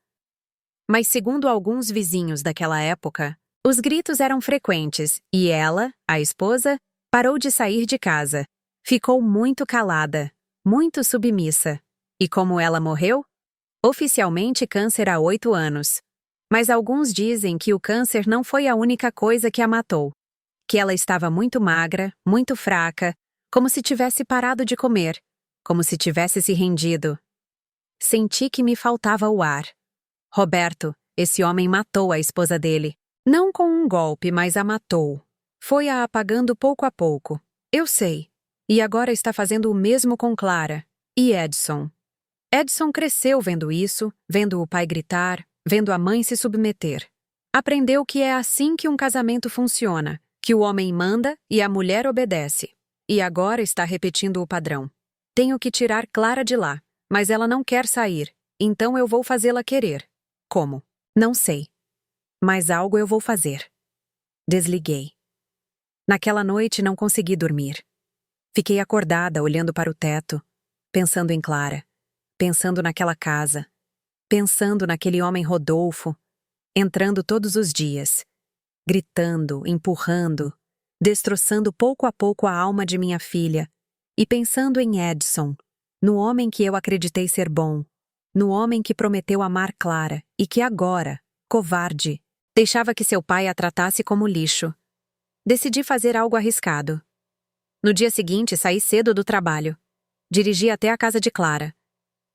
Mas segundo alguns vizinhos daquela época, os gritos eram frequentes e ela, a esposa, parou de sair de casa. Ficou muito calada, muito submissa. E como ela morreu? Oficialmente câncer há 8 anos. Mas alguns dizem que o câncer não foi a única coisa que a matou. Que ela estava muito magra, muito fraca, como se tivesse parado de comer, como se tivesse se rendido. Senti que me faltava o ar. Roberto, esse homem matou a esposa dele. Não com um golpe, mas a matou. Foi-a apagando pouco a pouco. Eu sei. E agora está fazendo o mesmo com Clara. E Edson. Edson cresceu vendo isso, vendo o pai gritar, vendo a mãe se submeter. Aprendeu que é assim que um casamento funciona, que o homem manda e a mulher obedece. E agora está repetindo o padrão. Tenho que tirar Clara de lá, mas ela não quer sair, então eu vou fazê-la querer. Como? Não sei. Mas algo eu vou fazer. Desliguei. Naquela noite não consegui dormir. Fiquei acordada olhando para o teto, pensando em Clara, pensando naquela casa, pensando naquele homem Rodolfo, entrando todos os dias, gritando, empurrando, destroçando pouco a pouco a alma de minha filha, e pensando em Edson, no homem que eu acreditei ser bom, no homem que prometeu amar Clara e que agora, covarde, deixava que seu pai a tratasse como lixo. Decidi fazer algo arriscado. No dia seguinte, saí cedo do trabalho. Dirigi até a casa de Clara.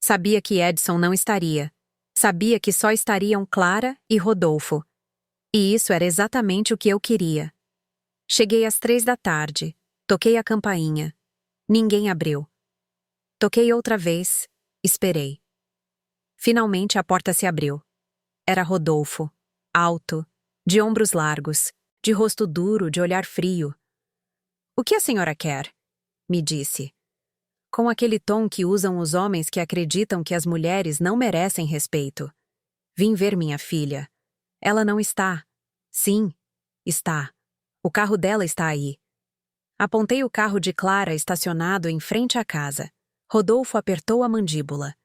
Sabia que Edson não estaria. Sabia que só estariam Clara e Rodolfo. E isso era exatamente o que eu queria. Cheguei às 3 da tarde. Toquei a campainha. Ninguém abriu. Toquei outra vez. Esperei. Finalmente a porta se abriu. Era Rodolfo. Alto, de ombros largos, de rosto duro, de olhar frio. "O que a senhora quer?" me disse. Com aquele tom que usam os homens que acreditam que as mulheres não merecem respeito. "Vim ver minha filha. Ela não está." "Sim, está. O carro dela está aí." Apontei o carro de Clara estacionado em frente à casa. Rodolfo apertou a mandíbula.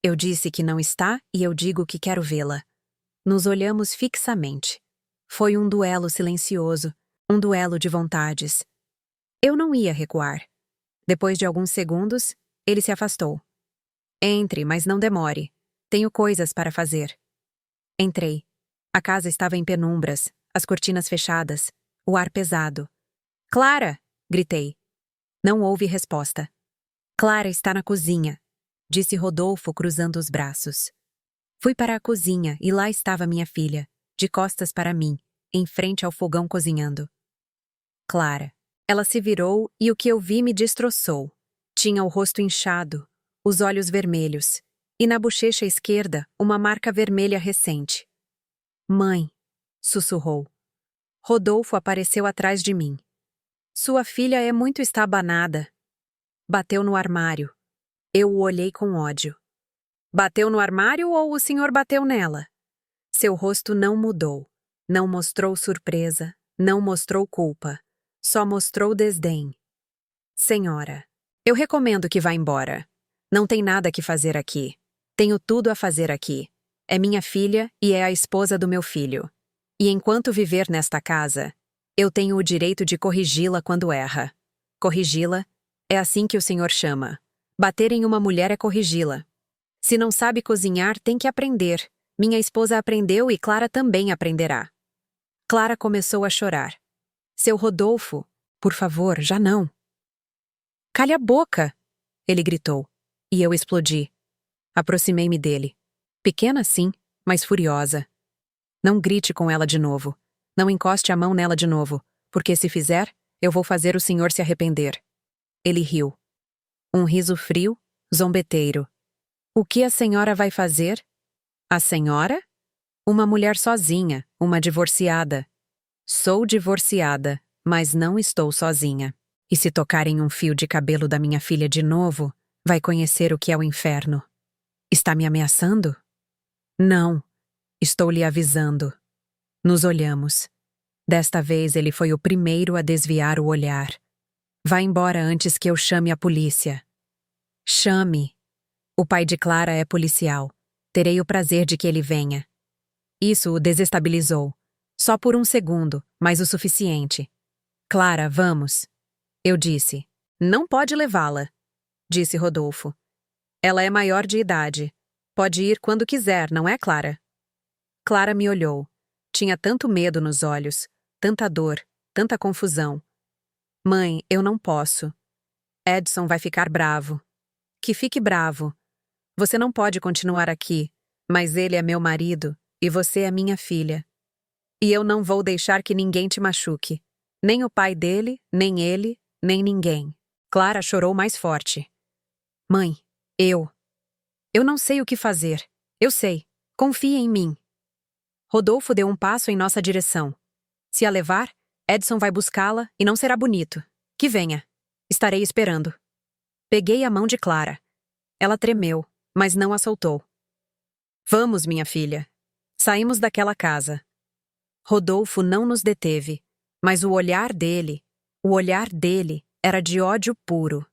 Eu disse que não está e eu digo que quero vê-la. Nos olhamos fixamente. Foi um duelo silencioso, um duelo de vontades. Eu não ia recuar. Depois de alguns segundos, ele se afastou. "Entre, mas não demore. Tenho coisas para fazer." Entrei. A casa estava em penumbras, as cortinas fechadas, o ar pesado. "Clara!" gritei. Não houve resposta. "Clara está na cozinha", disse Rodolfo cruzando os braços. Fui para a cozinha e lá estava minha filha, de costas para mim, em frente ao fogão cozinhando. Clara. Ela se virou e o que eu vi me destroçou. Tinha o rosto inchado, os olhos vermelhos, e na bochecha esquerda uma marca vermelha recente. "Mãe", sussurrou. Rodolfo apareceu atrás de mim. "Sua filha é muito estabanada." Bateu no armário. Eu o olhei com ódio. "Bateu no armário ou o senhor bateu nela?" Seu rosto não mudou. Não mostrou surpresa, não mostrou culpa. Só mostrou desdém. "Senhora, eu recomendo que vá embora. Não tem nada que fazer aqui. Tenho tudo a fazer aqui. É minha filha e é a esposa do meu filho. E enquanto viver nesta casa, eu tenho o direito de corrigi-la quando erra. Corrigi-la é assim que o senhor chama. Bater em uma mulher é corrigi-la. Se não sabe cozinhar, tem que aprender. Minha esposa aprendeu e Clara também aprenderá." Clara começou a chorar. "Seu Rodolfo, por favor, já não." "Calhe a boca!" ele gritou. E eu explodi. Aproximei-me dele. Pequena sim, mas furiosa. "Não grite com ela de novo. Não encoste a mão nela de novo, porque se fizer, eu vou fazer o senhor se arrepender." Ele riu. Um riso frio, zombeteiro. "O que a senhora vai fazer?" "A senhora?" "Uma mulher sozinha, uma divorciada." "Sou divorciada, mas não estou sozinha. E se tocar em um fio de cabelo da minha filha de novo, vai conhecer o que é o inferno." "Está me ameaçando?" "Não. Estou lhe avisando." Nos olhamos. Desta vez ele foi o primeiro a desviar o olhar. "Vá embora antes que eu chame a polícia." "Chame." "O pai de Clara é policial. Terei o prazer de que ele venha." Isso o desestabilizou. Só por um segundo, mas o suficiente. "Clara, vamos." Eu disse. "Não pode levá-la", disse Rodolfo. "Ela é maior de idade. Pode ir quando quiser, não é, Clara?" Clara me olhou. Tinha tanto medo nos olhos, tanta dor, tanta confusão. "Mãe, eu não posso. Edson vai ficar bravo." "Que fique bravo. Você não pode continuar aqui, mas ele é meu marido e você é minha filha. E eu não vou deixar que ninguém te machuque. Nem o pai dele, nem ele, nem ninguém." Clara chorou mais forte. "Mãe, eu não sei o que fazer. Eu sei. Confie em mim." Rodolfo deu um passo em nossa direção. "Se a levar, Edson vai buscá-la e não será bonito. Que venha. Estarei esperando." Peguei a mão de Clara. Ela tremeu, mas não a soltou. "Vamos, minha filha." Saímos daquela casa. Rodolfo não nos deteve, mas o olhar dele era de ódio puro.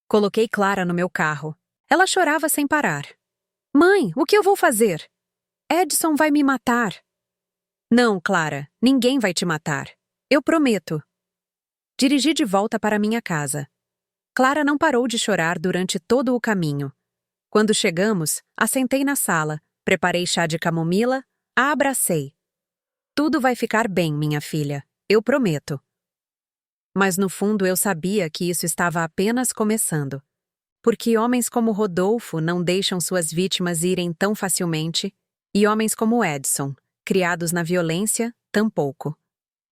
Coloquei Clara no meu carro. Ela chorava sem parar. "Mãe, o que eu vou fazer? Edson vai me matar." "Não, Clara, ninguém vai te matar. Eu prometo." Dirigi de volta para minha casa. Clara não parou de chorar durante todo o caminho. Quando chegamos, assentei na sala, preparei chá de camomila, a abracei. Tudo vai ficar bem, minha filha, eu prometo. Mas no fundo eu sabia que isso estava apenas começando. Porque homens como Rodolfo não deixam suas vítimas irem tão facilmente, e homens como Edson, criados na violência, tampouco.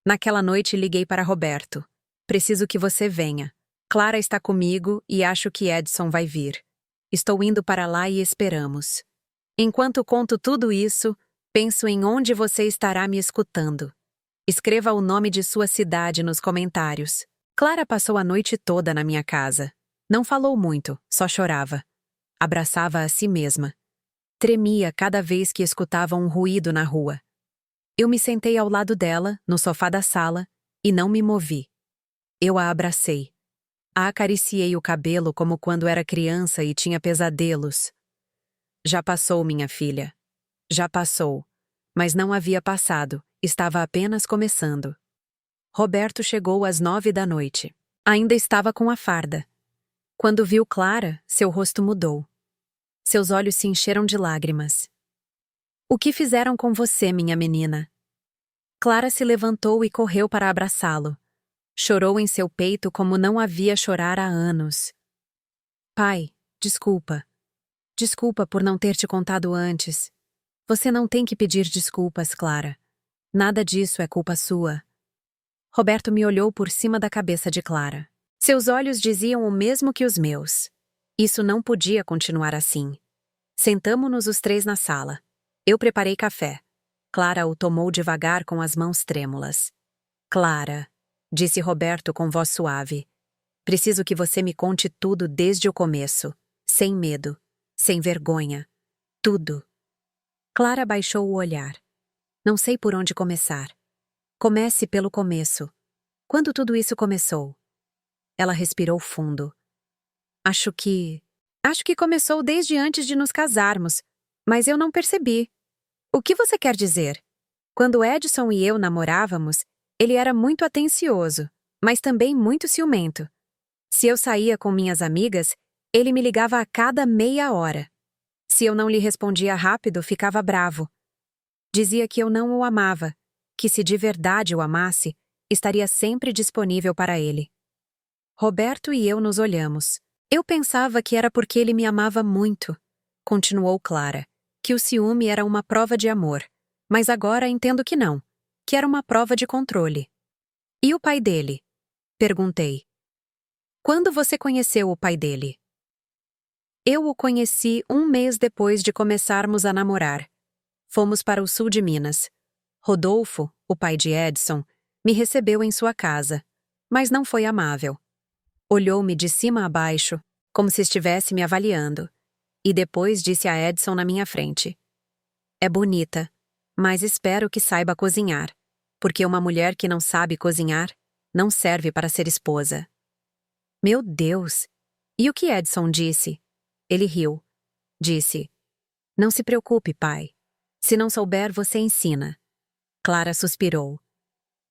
Naquela noite liguei para Roberto. Preciso que você venha. Clara está comigo e acho que Edson vai vir. Estou indo para lá e esperamos. Enquanto conto tudo isso, penso em onde você estará me escutando. Escreva o nome de sua cidade nos comentários. Clara passou a noite toda na minha casa. Não falou muito, só chorava. Abraçava a si mesma. Tremia cada vez que escutava um ruído na rua. Eu me sentei ao lado dela, no sofá da sala, e não me movi. Eu a abracei. A acariciei o cabelo como quando era criança e tinha pesadelos. Já passou, minha filha. Já passou. Mas não havia passado, estava apenas começando. Roberto chegou às 9 da noite. Ainda estava com a farda. Quando viu Clara, seu rosto mudou. Seus olhos se encheram de lágrimas. O que fizeram com você, minha menina? Clara se levantou e correu para abraçá-lo. Chorou em seu peito como não havia chorar há anos. Pai, desculpa. Desculpa por não ter te contado antes. Você não tem que pedir desculpas, Clara. Nada disso é culpa sua. Roberto me olhou por cima da cabeça de Clara. Seus olhos diziam o mesmo que os meus. Isso não podia continuar assim. Sentamo-nos os três na sala. Eu preparei café. Clara o tomou devagar com as mãos trêmulas. Clara, disse Roberto com voz suave. Preciso que você me conte tudo desde o começo. Sem medo. Sem vergonha. Tudo. Clara baixou o olhar. Não sei por onde começar. Comece pelo começo. Quando tudo isso começou? Ela respirou fundo. Acho que começou desde antes de nos casarmos, mas eu não percebi. O que você quer dizer? Quando Edson e eu namorávamos, ele era muito atencioso, mas também muito ciumento. Se eu saía com minhas amigas, ele me ligava a cada meia hora. Se eu não lhe respondia rápido, ficava bravo. Dizia que eu não o amava, que se de verdade o amasse, estaria sempre disponível para ele. Roberto e eu nos olhamos. Eu pensava que era porque ele me amava muito, continuou Clara, que o ciúme era uma prova de amor, mas agora entendo que não, que era uma prova de controle. E o pai dele? Perguntei. Quando você conheceu o pai dele? Eu o conheci 1 mês depois de começarmos a namorar. Fomos para o sul de Minas. Rodolfo, o pai de Edson, me recebeu em sua casa, mas não foi amável. Olhou-me de cima a baixo, como se estivesse me avaliando, e depois disse a Edson na minha frente. É bonita, mas espero que saiba cozinhar, porque uma mulher que não sabe cozinhar não serve para ser esposa. Meu Deus! E o que Edson disse? Ele riu. Disse, não se preocupe, pai. Se não souber, você ensina. Clara suspirou.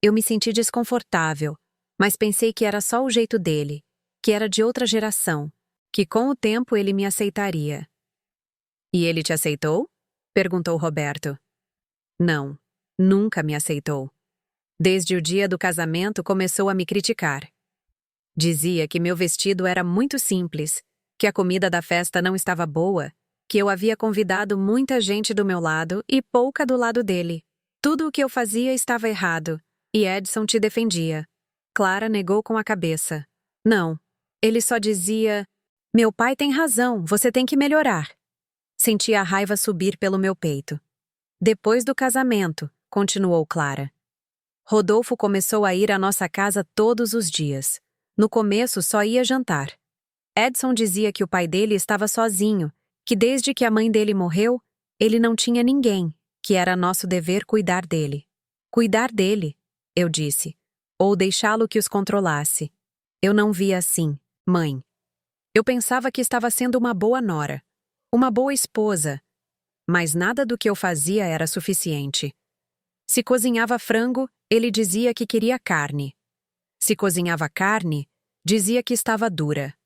Eu me senti desconfortável, mas pensei que era só o jeito dele, que era de outra geração, que com o tempo ele me aceitaria. E ele te aceitou? Perguntou Roberto. Não, nunca me aceitou. Desde o dia do casamento começou a me criticar. Dizia que meu vestido era muito simples, que a comida da festa não estava boa, que eu havia convidado muita gente do meu lado e pouca do lado dele. Tudo o que eu fazia estava errado, e Edson te defendia. Clara negou com a cabeça. Não, ele só dizia, meu pai tem razão, você tem que melhorar. Senti a raiva subir pelo meu peito. Depois do casamento, continuou Clara. Rodolfo começou a ir à nossa casa todos os dias. No começo só ia jantar. Edson dizia que o pai dele estava sozinho, que desde que a mãe dele morreu, ele não tinha ninguém, que era nosso dever cuidar dele. Cuidar dele, eu disse, ou deixá-lo que os controlasse. Eu não via assim, mãe. Eu pensava que estava sendo uma boa nora, uma boa esposa, mas nada do que eu fazia era suficiente. Se cozinhava frango, ele dizia que queria carne. Se cozinhava carne, dizia que estava dura.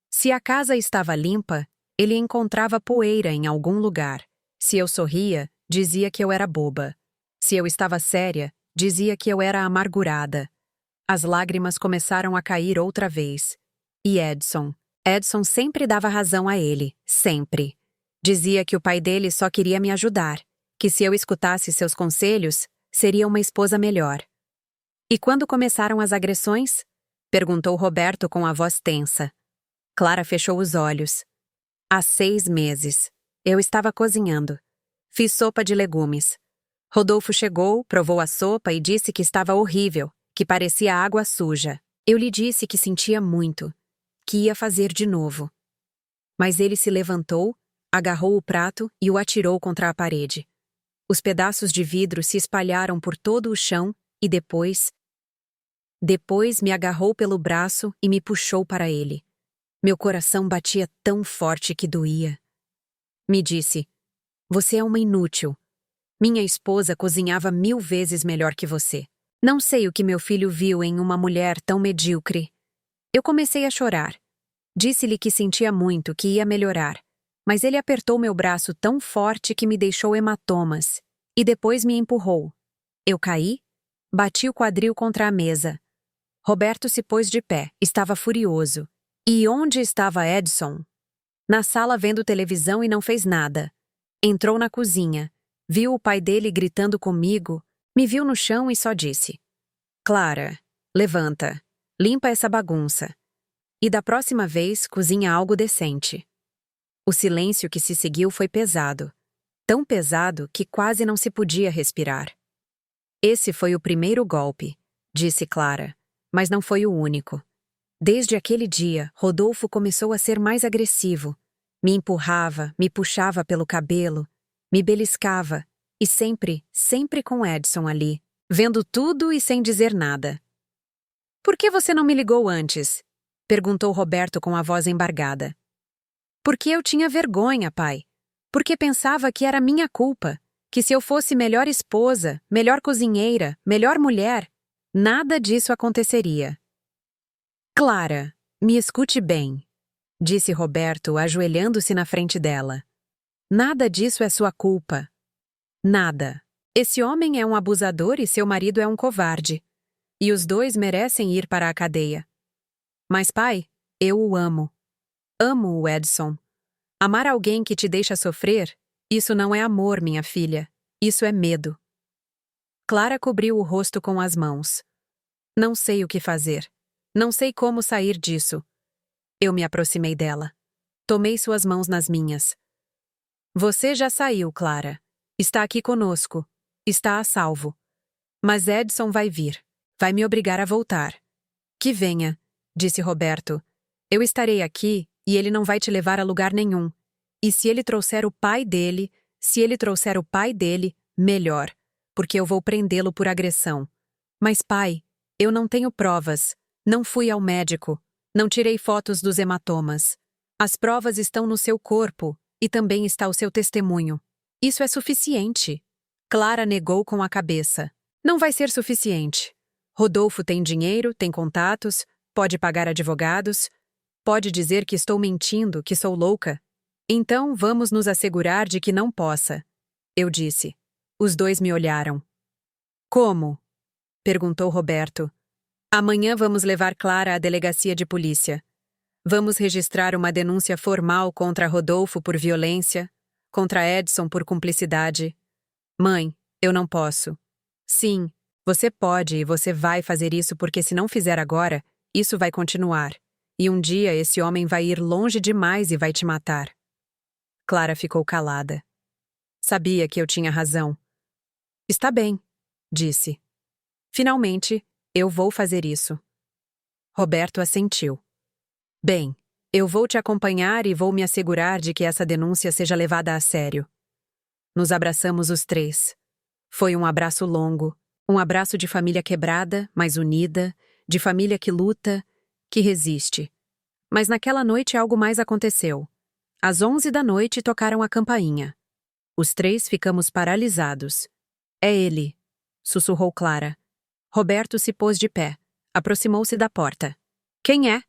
Se a casa estava limpa, Ele encontrava poeira em algum lugar. Se eu sorria, dizia que eu era boba. Se eu estava séria, dizia que eu era amargurada. As lágrimas começaram a cair outra vez. E Edson? Edson sempre dava razão a ele, sempre. Dizia que o pai dele só queria me ajudar, que se eu escutasse seus conselhos, seria uma esposa melhor. E quando começaram as agressões? Perguntou Roberto com a voz tensa. Clara fechou os olhos. Há 6 meses. Eu estava cozinhando. Fiz sopa de legumes. Rodolfo chegou, provou a sopa e disse que estava horrível, que parecia água suja. Eu lhe disse que sentia muito, que ia fazer de novo. Mas ele se levantou, agarrou o prato e o atirou contra a parede. Os pedaços de vidro se espalharam por todo o chão e depois me agarrou pelo braço e me puxou para ele. Meu coração batia tão forte que doía. Me disse, você é uma inútil. Minha esposa cozinhava 1000 vezes melhor que você. Não sei o que meu filho viu em uma mulher tão medíocre. Eu comecei a chorar. Disse-lhe que sentia muito, que ia melhorar. Mas ele apertou meu braço tão forte que me deixou hematomas. E depois me empurrou. Eu caí, bati o quadril contra a mesa. Roberto se pôs de pé, estava furioso. E onde estava Edson? Na sala vendo televisão e não fez nada. Entrou na cozinha, viu o pai dele gritando comigo, me viu no chão e só disse: Clara, levanta, limpa essa bagunça. E da próxima vez, cozinha algo decente. O silêncio que se seguiu foi pesado. Tão pesado que quase não se podia respirar. Esse foi o primeiro golpe, disse Clara, mas não foi o único. Desde aquele dia, Rodolfo começou a ser mais agressivo. Me empurrava, me puxava pelo cabelo, me beliscava, e sempre com Edson ali, vendo tudo e sem dizer nada. Por que você não me ligou antes? Perguntou Roberto com a voz embargada. Porque eu tinha vergonha, pai. Porque pensava que era minha culpa, que se eu fosse melhor esposa, melhor cozinheira, melhor mulher, nada disso aconteceria. Clara, me escute bem, disse Roberto, ajoelhando-se na frente dela. Nada disso é sua culpa. Nada. Esse homem é um abusador e seu marido é um covarde. E os dois merecem ir para a cadeia. Mas, pai, eu o amo. Amo o Edson. Amar alguém que te deixa sofrer, isso não é amor, minha filha. Isso é medo. Clara cobriu o rosto com as mãos. Não sei o que fazer. Não sei como sair disso. Eu me aproximei dela. Tomei suas mãos nas minhas. Você já saiu, Clara. Está aqui conosco. Está a salvo. Mas Edson vai vir. Vai me obrigar a voltar. Que venha, disse Roberto. Eu estarei aqui e ele não vai te levar a lugar nenhum. E se ele trouxer o pai dele, melhor, porque eu vou prendê-lo por agressão. Mas, pai, eu não tenho provas. Não fui ao médico. Não tirei fotos dos hematomas. As provas estão no seu corpo e também está o seu testemunho. Isso é suficiente. Clara negou com a cabeça. Não vai ser suficiente. Rodolfo tem dinheiro, tem contatos, pode pagar advogados, pode dizer que estou mentindo, que sou louca. Então vamos nos assegurar de que não possa. Eu disse. Os dois me olharam. Como? Perguntou Roberto. Amanhã vamos levar Clara à delegacia de polícia. Vamos registrar uma denúncia formal contra Rodolfo por violência, contra Edson por cumplicidade. Mãe, eu não posso. Sim, você pode e você vai fazer isso porque se não fizer agora, isso vai continuar. E um dia esse homem vai ir longe demais e vai te matar. Clara ficou calada. Sabia que eu tinha razão. Está bem, disse. Finalmente, eu vou fazer isso. Roberto assentiu. Bem, eu vou te acompanhar e vou me assegurar de que essa denúncia seja levada a sério. Nos abraçamos os 3. Foi um abraço longo, um abraço de família quebrada, mas unida, de família que luta, que resiste. Mas naquela noite algo mais aconteceu. Às 11 da noite tocaram a campainha. Os 3 ficamos paralisados. É ele, sussurrou Clara. Roberto se pôs de pé, aproximou-se da porta. Quem é?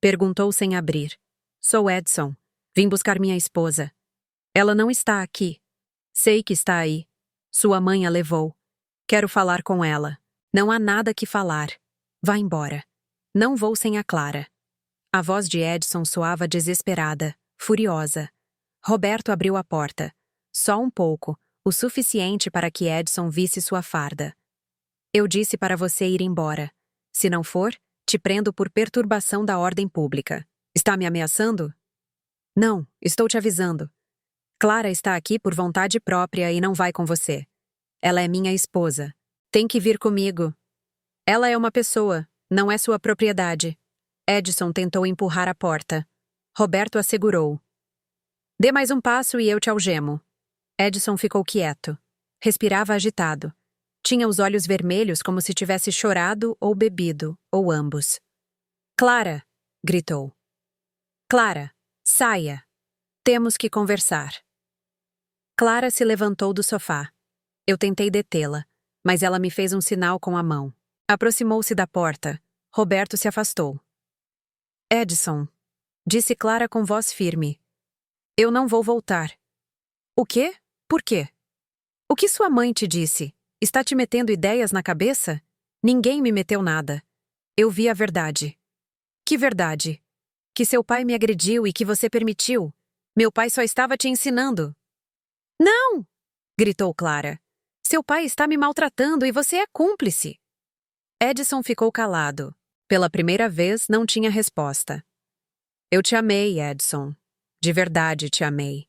Perguntou sem abrir. Sou Edson. Vim buscar minha esposa. Ela não está aqui. Sei que está aí. Sua mãe a levou. Quero falar com ela. Não há nada que falar. Vá embora. Não vou sem a Clara. A voz de Edson soava desesperada, furiosa. Roberto abriu a porta. Só um pouco, o suficiente para que Edson visse sua farda. Eu disse para você ir embora. Se não for, te prendo por perturbação da ordem pública. Está me ameaçando? Não, estou te avisando. Clara está aqui por vontade própria e não vai com você. Ela é minha esposa. Tem que vir comigo. Ela é uma pessoa, não é sua propriedade. Edson tentou empurrar a porta. Roberto a segurou. Dê mais um passo e eu te algemo. Edson ficou quieto. Respirava agitado. Tinha os olhos vermelhos como se tivesse chorado ou bebido, ou ambos. Clara! Gritou. Clara, saia! Temos que conversar. Clara se levantou do sofá. Eu tentei detê-la, mas ela me fez um sinal com a mão. Aproximou-se da porta. Roberto se afastou. Edson, disse Clara com voz firme. Eu não vou voltar. O quê? Por quê? O que sua mãe te disse? Está te metendo ideias na cabeça? Ninguém me meteu nada. Eu vi a verdade. Que verdade? Que seu pai me agrediu e que você permitiu. Meu pai só estava te ensinando. Não! Gritou Clara. Seu pai está me maltratando e você é cúmplice. Edson ficou calado. Pela primeira vez, não tinha resposta. Eu te amei, Edson. De verdade te amei.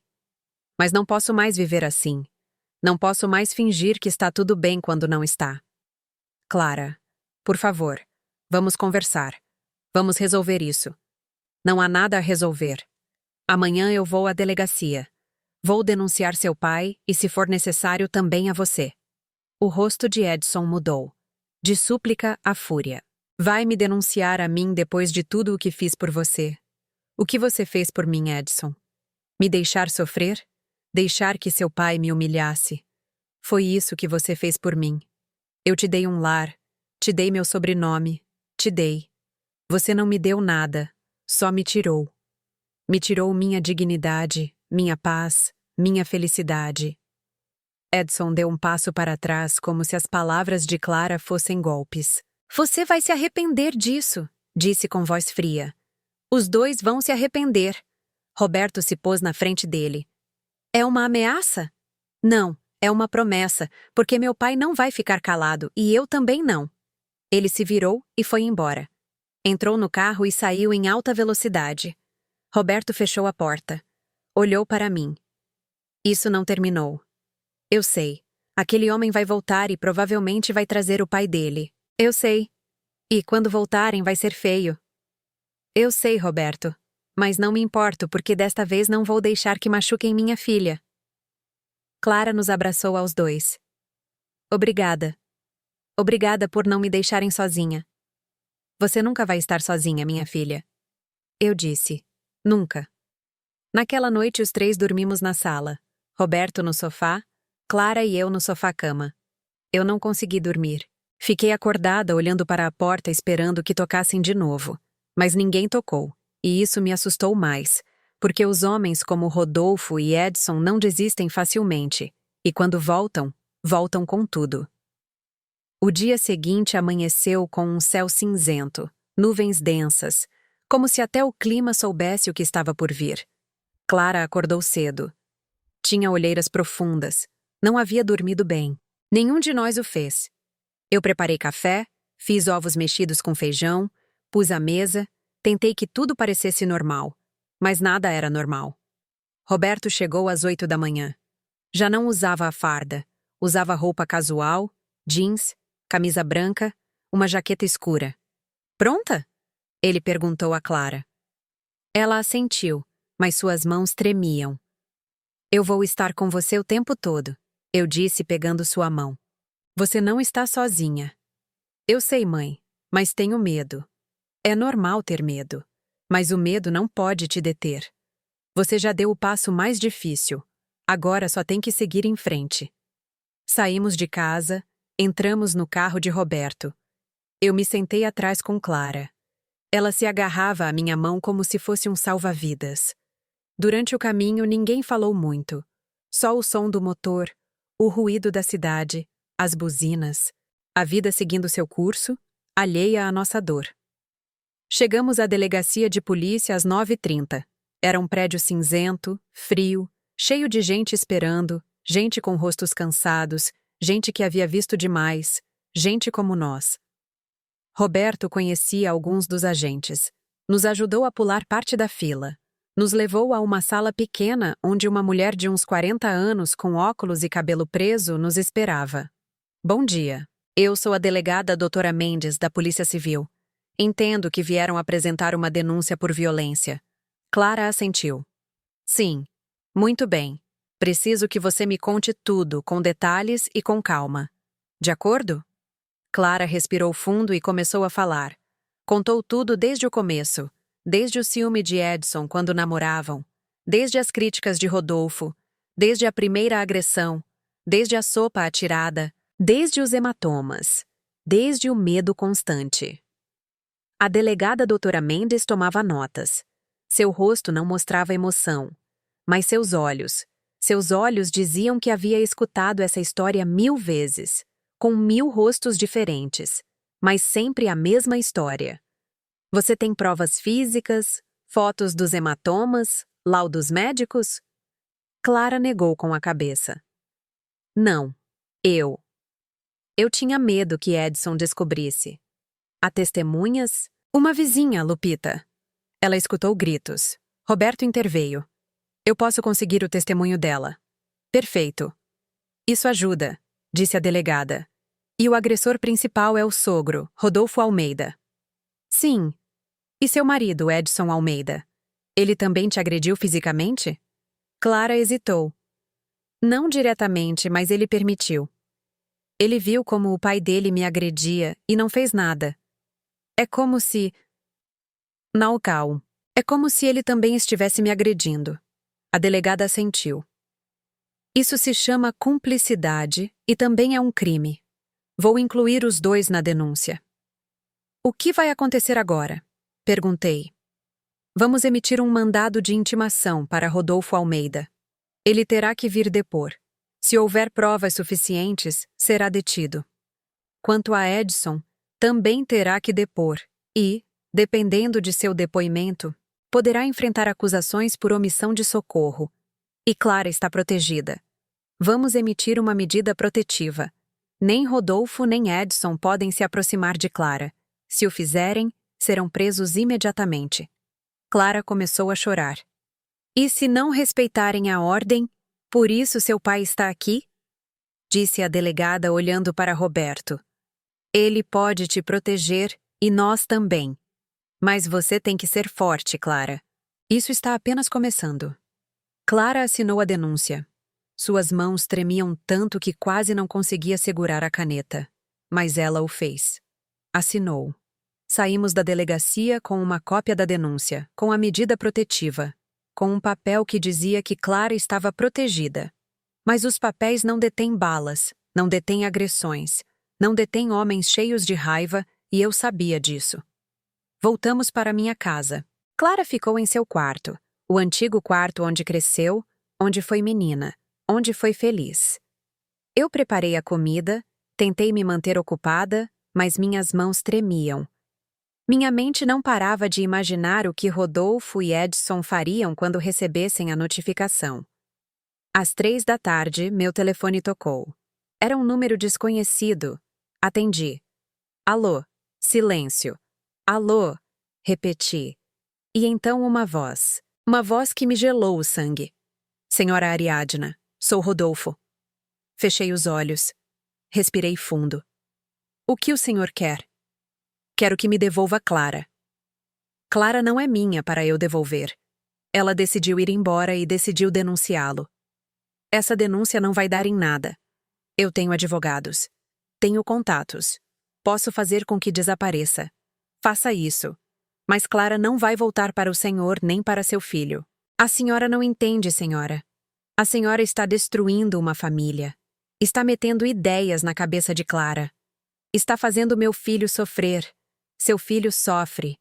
Mas não posso mais viver assim. Não posso mais fingir que está tudo bem quando não está. Clara, por favor, vamos conversar. Vamos resolver isso. Não há nada a resolver. Amanhã eu vou à delegacia. Vou denunciar seu pai e, se for necessário, também a você. O rosto de Edson mudou. De súplica a fúria. Vai me denunciar a mim depois de tudo o que fiz por você. O que você fez por mim, Edson? Me deixar sofrer? Deixar que seu pai me humilhasse? Foi isso que você fez por mim. Eu te dei um lar, te dei meu sobrenome, te dei. Você não me deu nada, só me tirou. Me tirou minha dignidade, minha paz, minha felicidade. Edson deu um passo para trás como se as palavras de Clara fossem golpes. Você vai se arrepender disso, disse com voz fria. Os dois vão se arrepender. Roberto se pôs na frente dele. É uma ameaça? Não, é uma promessa, porque meu pai não vai ficar calado e eu também não. Ele se virou e foi embora. Entrou no carro e saiu em alta velocidade. Roberto fechou a porta. Olhou para mim. Isso não terminou. Eu sei. Aquele homem vai voltar e provavelmente vai trazer o pai dele. Eu sei. E quando voltarem vai ser feio. Eu sei, Roberto. Mas não me importo porque desta vez não vou deixar que machuquem minha filha. Clara nos abraçou aos dois. Obrigada. Obrigada por não me deixarem sozinha. Você nunca vai estar sozinha, minha filha. Eu disse. Nunca. Naquela noite os três dormimos na sala. Roberto no sofá, Clara e eu no sofá-cama. Eu não consegui dormir. Fiquei acordada olhando para a porta esperando que tocassem de novo. Mas ninguém tocou. E isso me assustou mais, porque os homens como Rodolfo e Edson não desistem facilmente, e quando voltam, voltam com tudo. O dia seguinte amanheceu com um céu cinzento, nuvens densas, como se até o clima soubesse o que estava por vir. Clara acordou cedo. Tinha olheiras profundas, não havia dormido bem. Nenhum de nós o fez. Eu preparei café, fiz ovos mexidos com feijão, pus à mesa. Tentei que tudo parecesse normal, mas nada era normal. Roberto chegou às 8 da manhã. Já não usava a farda, usava roupa casual, jeans, camisa branca, uma jaqueta escura. Pronta? Ele perguntou a Clara. Ela assentiu, mas suas mãos tremiam. Eu vou estar com você o tempo todo, eu disse pegando sua mão. Você não está sozinha. Eu sei, mãe, mas tenho medo. É normal ter medo, mas o medo não pode te deter. Você já deu o passo mais difícil. Agora só tem que seguir em frente. Saímos de casa, entramos no carro de Roberto. Eu me sentei atrás com Clara. Ela se agarrava à minha mão como se fosse um salva-vidas. Durante o caminho, ninguém falou muito. Só o som do motor, o ruído da cidade, as buzinas, a vida seguindo seu curso, alheia à nossa dor. Chegamos à delegacia de polícia às 9h30. Era um prédio cinzento, frio, cheio de gente esperando, gente com rostos cansados, gente que havia visto demais, gente como nós. Roberto conhecia alguns dos agentes. Nos ajudou a pular parte da fila. Nos levou a uma sala pequena onde uma mulher de uns 40 anos com óculos e cabelo preso nos esperava. Bom dia. Eu sou a delegada doutora Mendes, da Polícia Civil. Entendo que vieram apresentar uma denúncia por violência. Clara assentiu. Sim. Muito bem. Preciso que você me conte tudo, com detalhes e com calma. De acordo? Clara respirou fundo e começou a falar. Contou tudo desde o começo, desde o ciúme de Edson quando namoravam, desde as críticas de Rodolfo, desde a primeira agressão, desde a sopa atirada, desde os hematomas, desde o medo constante. A delegada doutora Mendes tomava notas. Seu rosto não mostrava emoção, mas seus olhos diziam que havia escutado essa história 1000 vezes, com 1000 rostos diferentes, mas sempre a mesma história. Você tem provas físicas, fotos dos hematomas, laudos médicos? Clara negou com a cabeça. Não, eu tinha medo que Edson descobrisse. Há testemunhas? Uma vizinha, Lupita. Ela escutou gritos. Roberto interveio. Eu posso conseguir o testemunho dela. Perfeito. Isso ajuda, disse a delegada. E o agressor principal é o sogro, Rodolfo Almeida. Sim. E seu marido, Edson Almeida? Ele também te agrediu fisicamente? Clara hesitou. Não diretamente, mas ele permitiu. Ele viu como o pai dele me agredia e não fez nada. É como se... Naucal. É como se ele também estivesse me agredindo. A delegada assentiu. Isso se chama cumplicidade e também é um crime. Vou incluir os dois na denúncia. O que vai acontecer agora? Perguntei. Vamos emitir um mandado de intimação para Rodolfo Almeida. Ele terá que vir depor. Se houver provas suficientes, será detido. Quanto a Edson, também terá que depor e, dependendo de seu depoimento, poderá enfrentar acusações por omissão de socorro. E Clara está protegida. Vamos emitir uma medida protetiva. Nem Rodolfo nem Edson podem se aproximar de Clara. Se o fizerem, serão presos imediatamente. Clara começou a chorar. E se não respeitarem a ordem, por isso seu pai está aqui? Disse a delegada olhando para Roberto. Ele pode te proteger e nós também. Mas você tem que ser forte, Clara. Isso está apenas começando. Clara assinou a denúncia. Suas mãos tremiam tanto que quase não conseguia segurar a caneta. Mas ela o fez. Assinou. Saímos da delegacia com uma cópia da denúncia, com a medida protetiva, com um papel que dizia que Clara estava protegida. Mas os papéis não detêm balas, não detêm agressões, não detêm homens cheios de raiva, e eu sabia disso. Voltamos para minha casa. Clara ficou em seu quarto, o antigo quarto onde cresceu, onde foi menina, onde foi feliz. Eu preparei a comida, tentei me manter ocupada, mas minhas mãos tremiam. Minha mente não parava de imaginar o que Rodolfo e Edson fariam quando recebessem a notificação. Às 3 da tarde, meu telefone tocou. Era um número desconhecido. Atendi. Alô? Silêncio. Alô? Repeti. E então uma voz que me gelou o sangue. Senhora Ariadna, sou Rodolfo. Fechei os olhos. Respirei fundo. O que o senhor quer? Quero que me devolva Clara. Clara não é minha para eu devolver. Ela decidiu ir embora e decidiu denunciá-lo. Essa denúncia não vai dar em nada. Eu tenho advogados. Tenho contatos. Posso fazer com que desapareça. Faça isso. Mas Clara não vai voltar para o senhor nem para seu filho. A senhora não entende, senhora. A senhora está destruindo uma família. Está metendo ideias na cabeça de Clara. Está fazendo meu filho sofrer. Seu filho sofre.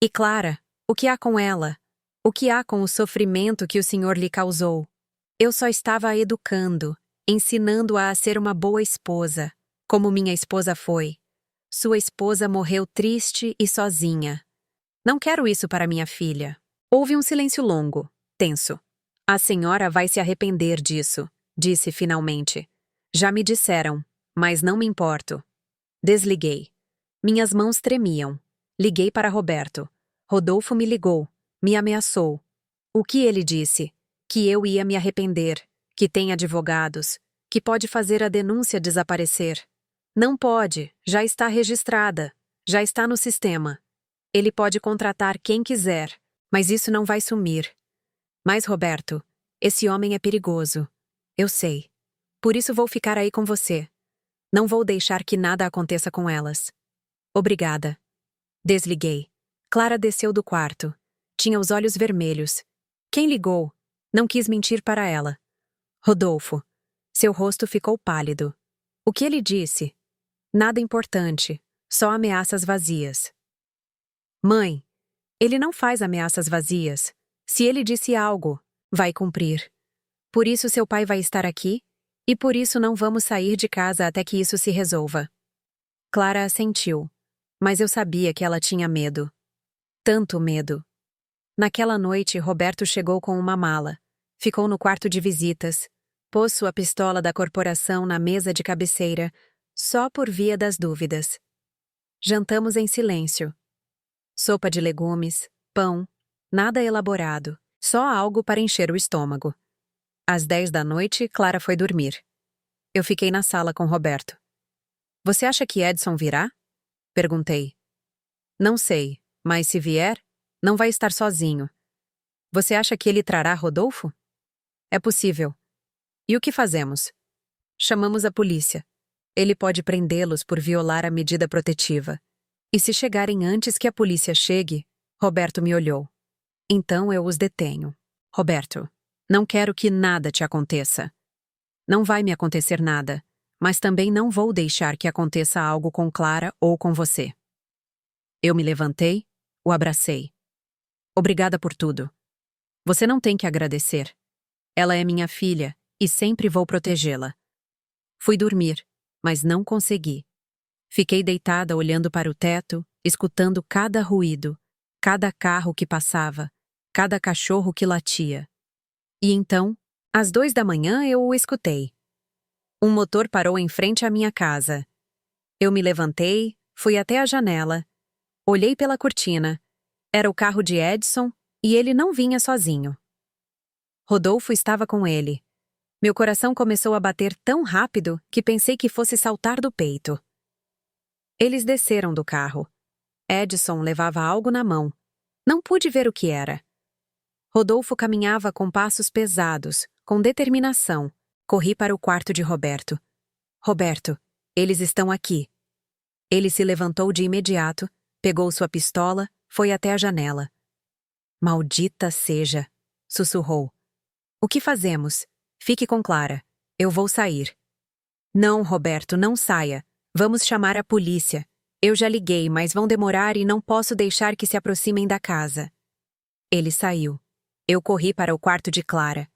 E Clara, o que há com ela? O que há com o sofrimento que o senhor lhe causou? Eu só estava a educando, ensinando-a a ser uma boa esposa, como minha esposa foi. Sua esposa morreu triste e sozinha. Não quero isso para minha filha. Houve um silêncio longo, tenso. A senhora vai se arrepender disso, disse finalmente. Já me disseram, mas não me importo. Desliguei. Minhas mãos tremiam. Liguei para Roberto. Rodolfo me ligou, me ameaçou. O que ele disse? Que eu ia me arrepender, que tem advogados, que pode fazer a denúncia desaparecer. Não pode, já está registrada, já está no sistema. Ele pode contratar quem quiser, mas isso não vai sumir. Mas, Roberto, esse homem é perigoso. Eu sei. Por isso vou ficar aí com você. Não vou deixar que nada aconteça com elas. Obrigada. Desliguei. Clara desceu do quarto. Tinha os olhos vermelhos. Quem ligou? Não quis mentir para ela. Rodolfo. Seu rosto ficou pálido. O que ele disse? Nada importante, só ameaças vazias. Mãe, ele não faz ameaças vazias. Se ele disse algo, vai cumprir. Por isso seu pai vai estar aqui, e por isso não vamos sair de casa até que isso se resolva. Clara assentiu, mas eu sabia que ela tinha medo. Tanto medo. Naquela noite, Roberto chegou com uma mala. Ficou no quarto de visitas. Pôs sua pistola da corporação na mesa de cabeceira, só por via das dúvidas. Jantamos em silêncio. Sopa de legumes, pão, nada elaborado, só algo para encher o estômago. Às 10 da noite, Clara foi dormir. Eu fiquei na sala com Roberto. Você acha que Edson virá? Perguntei. Não sei, mas se vier, não vai estar sozinho. Você acha que ele trará Rodolfo? É possível. E o que fazemos? Chamamos a polícia. Ele pode prendê-los por violar a medida protetiva. E se chegarem antes que a polícia chegue, Roberto me olhou. Então eu os detenho. Roberto, não quero que nada te aconteça. Não vai me acontecer nada, mas também não vou deixar que aconteça algo com Clara ou com você. Eu me levantei, o abracei. Obrigada por tudo. Você não tem que agradecer. Ela é minha filha e sempre vou protegê-la. Fui dormir, mas não consegui. Fiquei deitada olhando para o teto, escutando cada ruído, cada carro que passava, cada cachorro que latia. E então, às 2 da manhã, eu o escutei. Um motor parou em frente à minha casa. Eu me levantei, fui até a janela, olhei pela cortina. Era o carro de Edson e ele não vinha sozinho. Rodolfo estava com ele. Meu coração começou a bater tão rápido que pensei que fosse saltar do peito. Eles desceram do carro. Edson levava algo na mão. Não pude ver o que era. Rodolfo caminhava com passos pesados, com determinação. Corri para o quarto de Roberto. Roberto, eles estão aqui. Ele se levantou de imediato, pegou sua pistola, foi até a janela. Maldita seja, sussurrou. O que fazemos? Fique com Clara. Eu vou sair. Não, Roberto, não saia. Vamos chamar a polícia. Eu já liguei, mas vão demorar e não posso deixar que se aproximem da casa. Ele saiu. Eu corri para o quarto de Clara.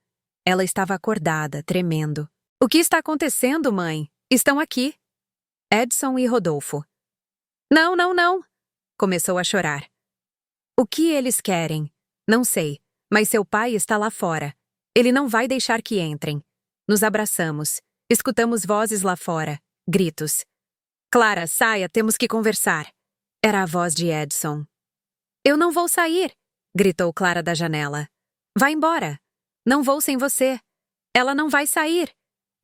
Ela estava acordada, tremendo. O que está acontecendo, mãe? Estão aqui. Edson e Rodolfo. Não, não, não. Começou a chorar. O que eles querem? Não sei, mas seu pai está lá fora. Ele não vai deixar que entrem. Nos abraçamos. Escutamos vozes lá fora. Gritos. Clara, saia, temos que conversar. Era a voz de Edson. Eu não vou sair, gritou Clara da janela. Vá embora. Não vou sem você. Ela não vai sair,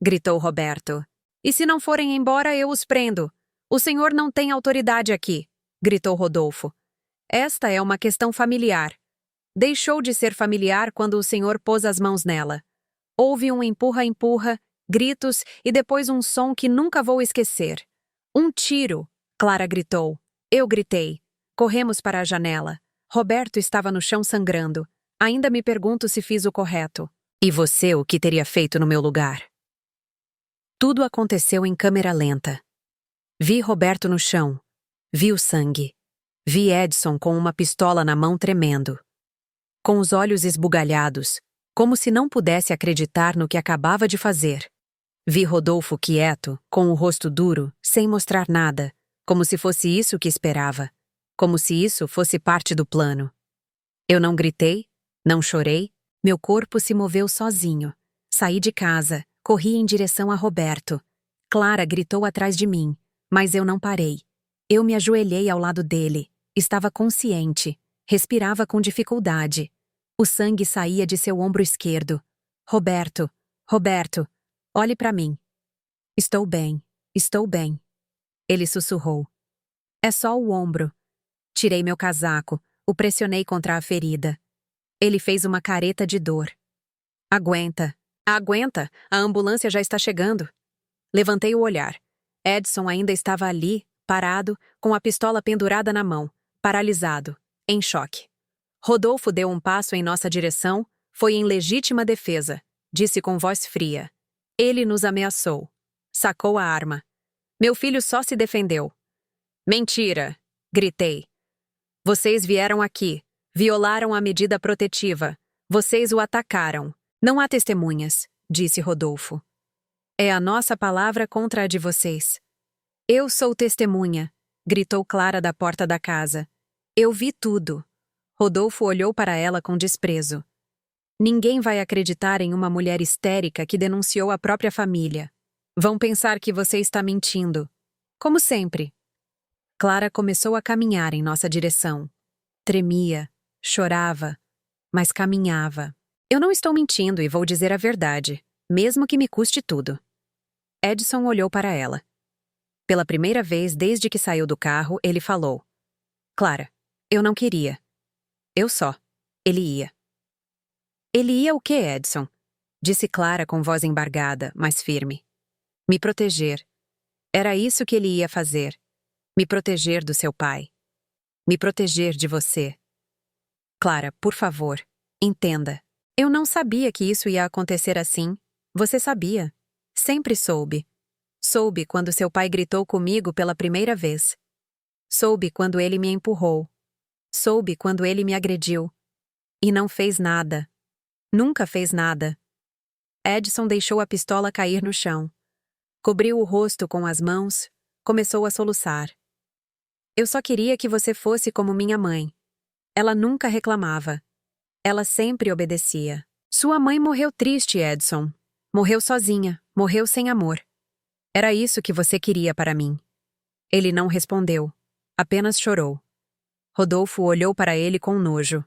gritou Roberto. E se não forem embora, eu os prendo. O senhor não tem autoridade aqui, gritou Rodolfo. Esta é uma questão familiar. Deixou de ser familiar quando o senhor pôs as mãos nela. Houve um empurra-empurra, gritos e depois um som que nunca vou esquecer. Um tiro, Clara gritou. Eu gritei. Corremos para a janela. Roberto estava no chão sangrando. Ainda me pergunto se fiz o correto. E você, o que teria feito no meu lugar? Tudo aconteceu em câmera lenta. Vi Roberto no chão. Vi o sangue. Vi Edson com uma pistola na mão tremendo. com os olhos esbugalhados, como se não pudesse acreditar no que acabava de fazer. Vi Rodolfo quieto, com o rosto duro, sem mostrar nada, como se fosse isso que esperava, como se isso fosse parte do plano. Eu não gritei, não chorei, meu corpo se moveu sozinho. Saí de casa, corri em direção a Roberto. Clara gritou atrás de mim, mas eu não parei. Eu me ajoelhei ao lado dele. Estava consciente. Respirava com dificuldade. O sangue saía de seu ombro esquerdo. Roberto, Roberto, olhe para mim. Estou bem, estou bem. Ele sussurrou. É só o ombro. Tirei meu casaco, o pressionei contra a ferida. Ele fez uma careta de dor. Aguenta, aguenta, a ambulância já está chegando. Levantei o olhar. Edson ainda estava ali, parado, com a pistola pendurada na mão, paralisado, em choque. Rodolfo deu um passo em nossa direção, foi em legítima defesa, disse com voz fria. Ele nos ameaçou. Sacou a arma. Meu filho só se defendeu. Mentira! Gritei. Vocês vieram aqui, violaram a medida protetiva. Vocês o atacaram. Não há testemunhas, disse Rodolfo. É a nossa palavra contra a de vocês. Eu sou testemunha, gritou Clara da porta da casa. Eu vi tudo. Rodolfo olhou para ela com desprezo. Ninguém vai acreditar em uma mulher histérica que denunciou a própria família. Vão pensar que você está mentindo. Como sempre. Clara começou a caminhar em nossa direção. Tremia, chorava, mas caminhava. Eu não estou mentindo e vou dizer a verdade, mesmo que me custe tudo. Edson olhou para ela. Pela primeira vez desde que saiu do carro, ele falou. Clara, eu não queria. Eu só. Ele ia. Ele ia o quê, Edson? Disse Clara com voz embargada, mas firme. Me proteger. Era isso que ele ia fazer. Me proteger do seu pai. Me proteger de você. Clara, por favor, entenda. Eu não sabia que isso ia acontecer assim. Você sabia. Sempre soube. Soube quando seu pai gritou comigo pela primeira vez. Soube quando ele me empurrou. Soube quando ele me agrediu. E não fez nada. Nunca fez nada. Edson deixou a pistola cair no chão. Cobriu o rosto com as mãos, começou a soluçar. Eu só queria que você fosse como minha mãe. Ela nunca reclamava. Ela sempre obedecia. Sua mãe morreu triste, Edson. Morreu sozinha, morreu sem amor. Era isso que você queria para mim. Ele não respondeu. Apenas chorou. Rodolfo olhou para ele com nojo.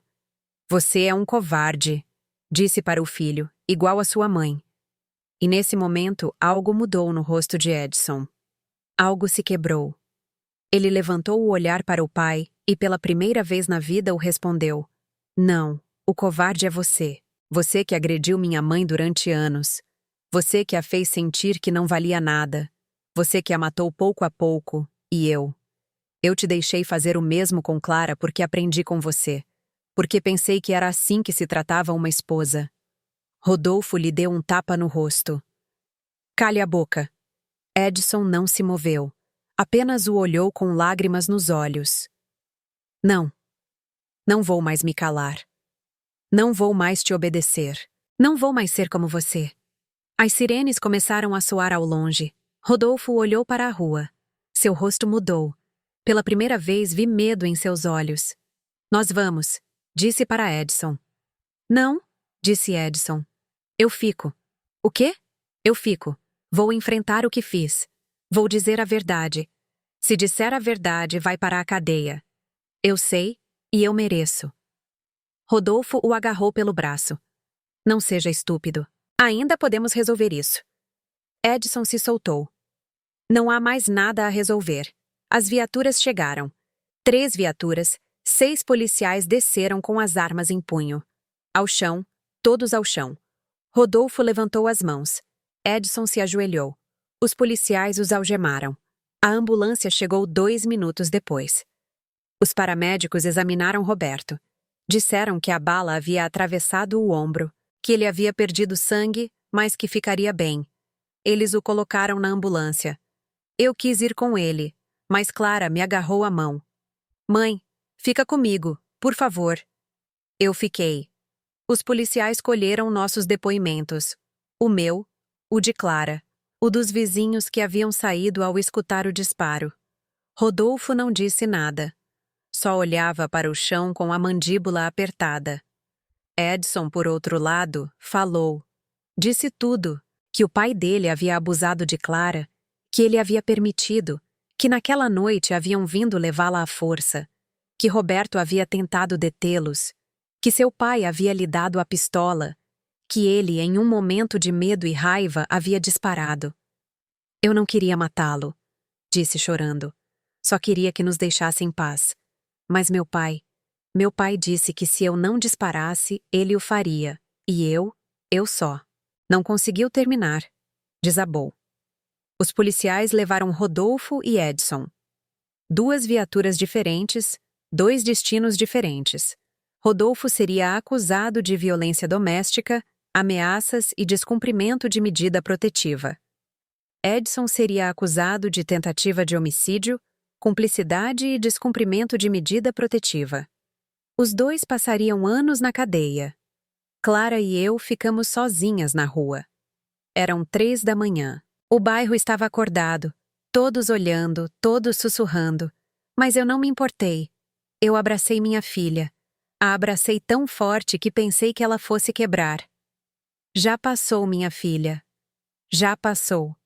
Você é um covarde, disse para o filho, igual a sua mãe. E nesse momento, algo mudou no rosto de Edson. Algo se quebrou. Ele levantou o olhar para o pai e pela primeira vez na vida o respondeu. Não, o covarde é você. Você que agrediu minha mãe durante anos. Você que a fez sentir que não valia nada. Você que a matou pouco a pouco. E eu. Eu te deixei fazer o mesmo com Clara porque aprendi com você. Porque pensei que era assim que se tratava uma esposa. Rodolfo lhe deu um tapa no rosto. Cale a boca. Edson não se moveu. Apenas o olhou com lágrimas nos olhos. Não. Não vou mais me calar. Não vou mais te obedecer. Não vou mais ser como você. As sirenes começaram a soar ao longe. Rodolfo olhou para a rua. Seu rosto mudou. Pela primeira vez vi medo em seus olhos. Nós vamos, disse para Edson. Não, disse Edson. Eu fico. O quê? Eu fico. Vou enfrentar o que fiz. Vou dizer a verdade. Se disser a verdade, vai para a cadeia. Eu sei e eu mereço. Rodolfo o agarrou pelo braço. Não seja estúpido. Ainda podemos resolver isso. Edson se soltou. Não há mais nada a resolver. As viaturas chegaram. 3 viaturas, 6 policiais desceram com as armas em punho. Ao chão, todos ao chão. Rodolfo levantou as mãos. Edson se ajoelhou. Os policiais os algemaram. A ambulância chegou 2 minutos depois. Os paramédicos examinaram Roberto. Disseram que a bala havia atravessado o ombro, que ele havia perdido sangue, mas que ficaria bem. Eles o colocaram na ambulância. Eu quis ir com ele, mas Clara me agarrou a mão. Mãe, fica comigo, por favor. Eu fiquei. Os policiais colheram nossos depoimentos. O meu, o de Clara, o dos vizinhos que haviam saído ao escutar o disparo. Rodolfo não disse nada. Só olhava para o chão com a mandíbula apertada. Edson, por outro lado, falou. Disse tudo, que o pai dele havia abusado de Clara, que ele havia permitido, que naquela noite haviam vindo levá-la à força, que Roberto havia tentado detê-los, que seu pai havia lhe dado a pistola, que ele, em um momento de medo e raiva, havia disparado. Eu não queria matá-lo, disse chorando. Só queria que nos deixasse em paz. Mas meu pai disse que se eu não disparasse, ele o faria. E eu só. Não conseguiu terminar. Desabou. Os policiais levaram Rodolfo e Edson. 2 viaturas diferentes, 2 destinos diferentes. Rodolfo seria acusado de violência doméstica, ameaças e descumprimento de medida protetiva. Edson seria acusado de tentativa de homicídio, cumplicidade e descumprimento de medida protetiva. Os 2 passariam anos na cadeia. Clara e eu ficamos sozinhas na rua. Eram 3 da manhã. O bairro estava acordado, todos olhando, todos sussurrando. Mas eu não me importei. Eu abracei minha filha. A abracei tão forte que pensei que ela fosse quebrar. Já passou, minha filha. Já passou.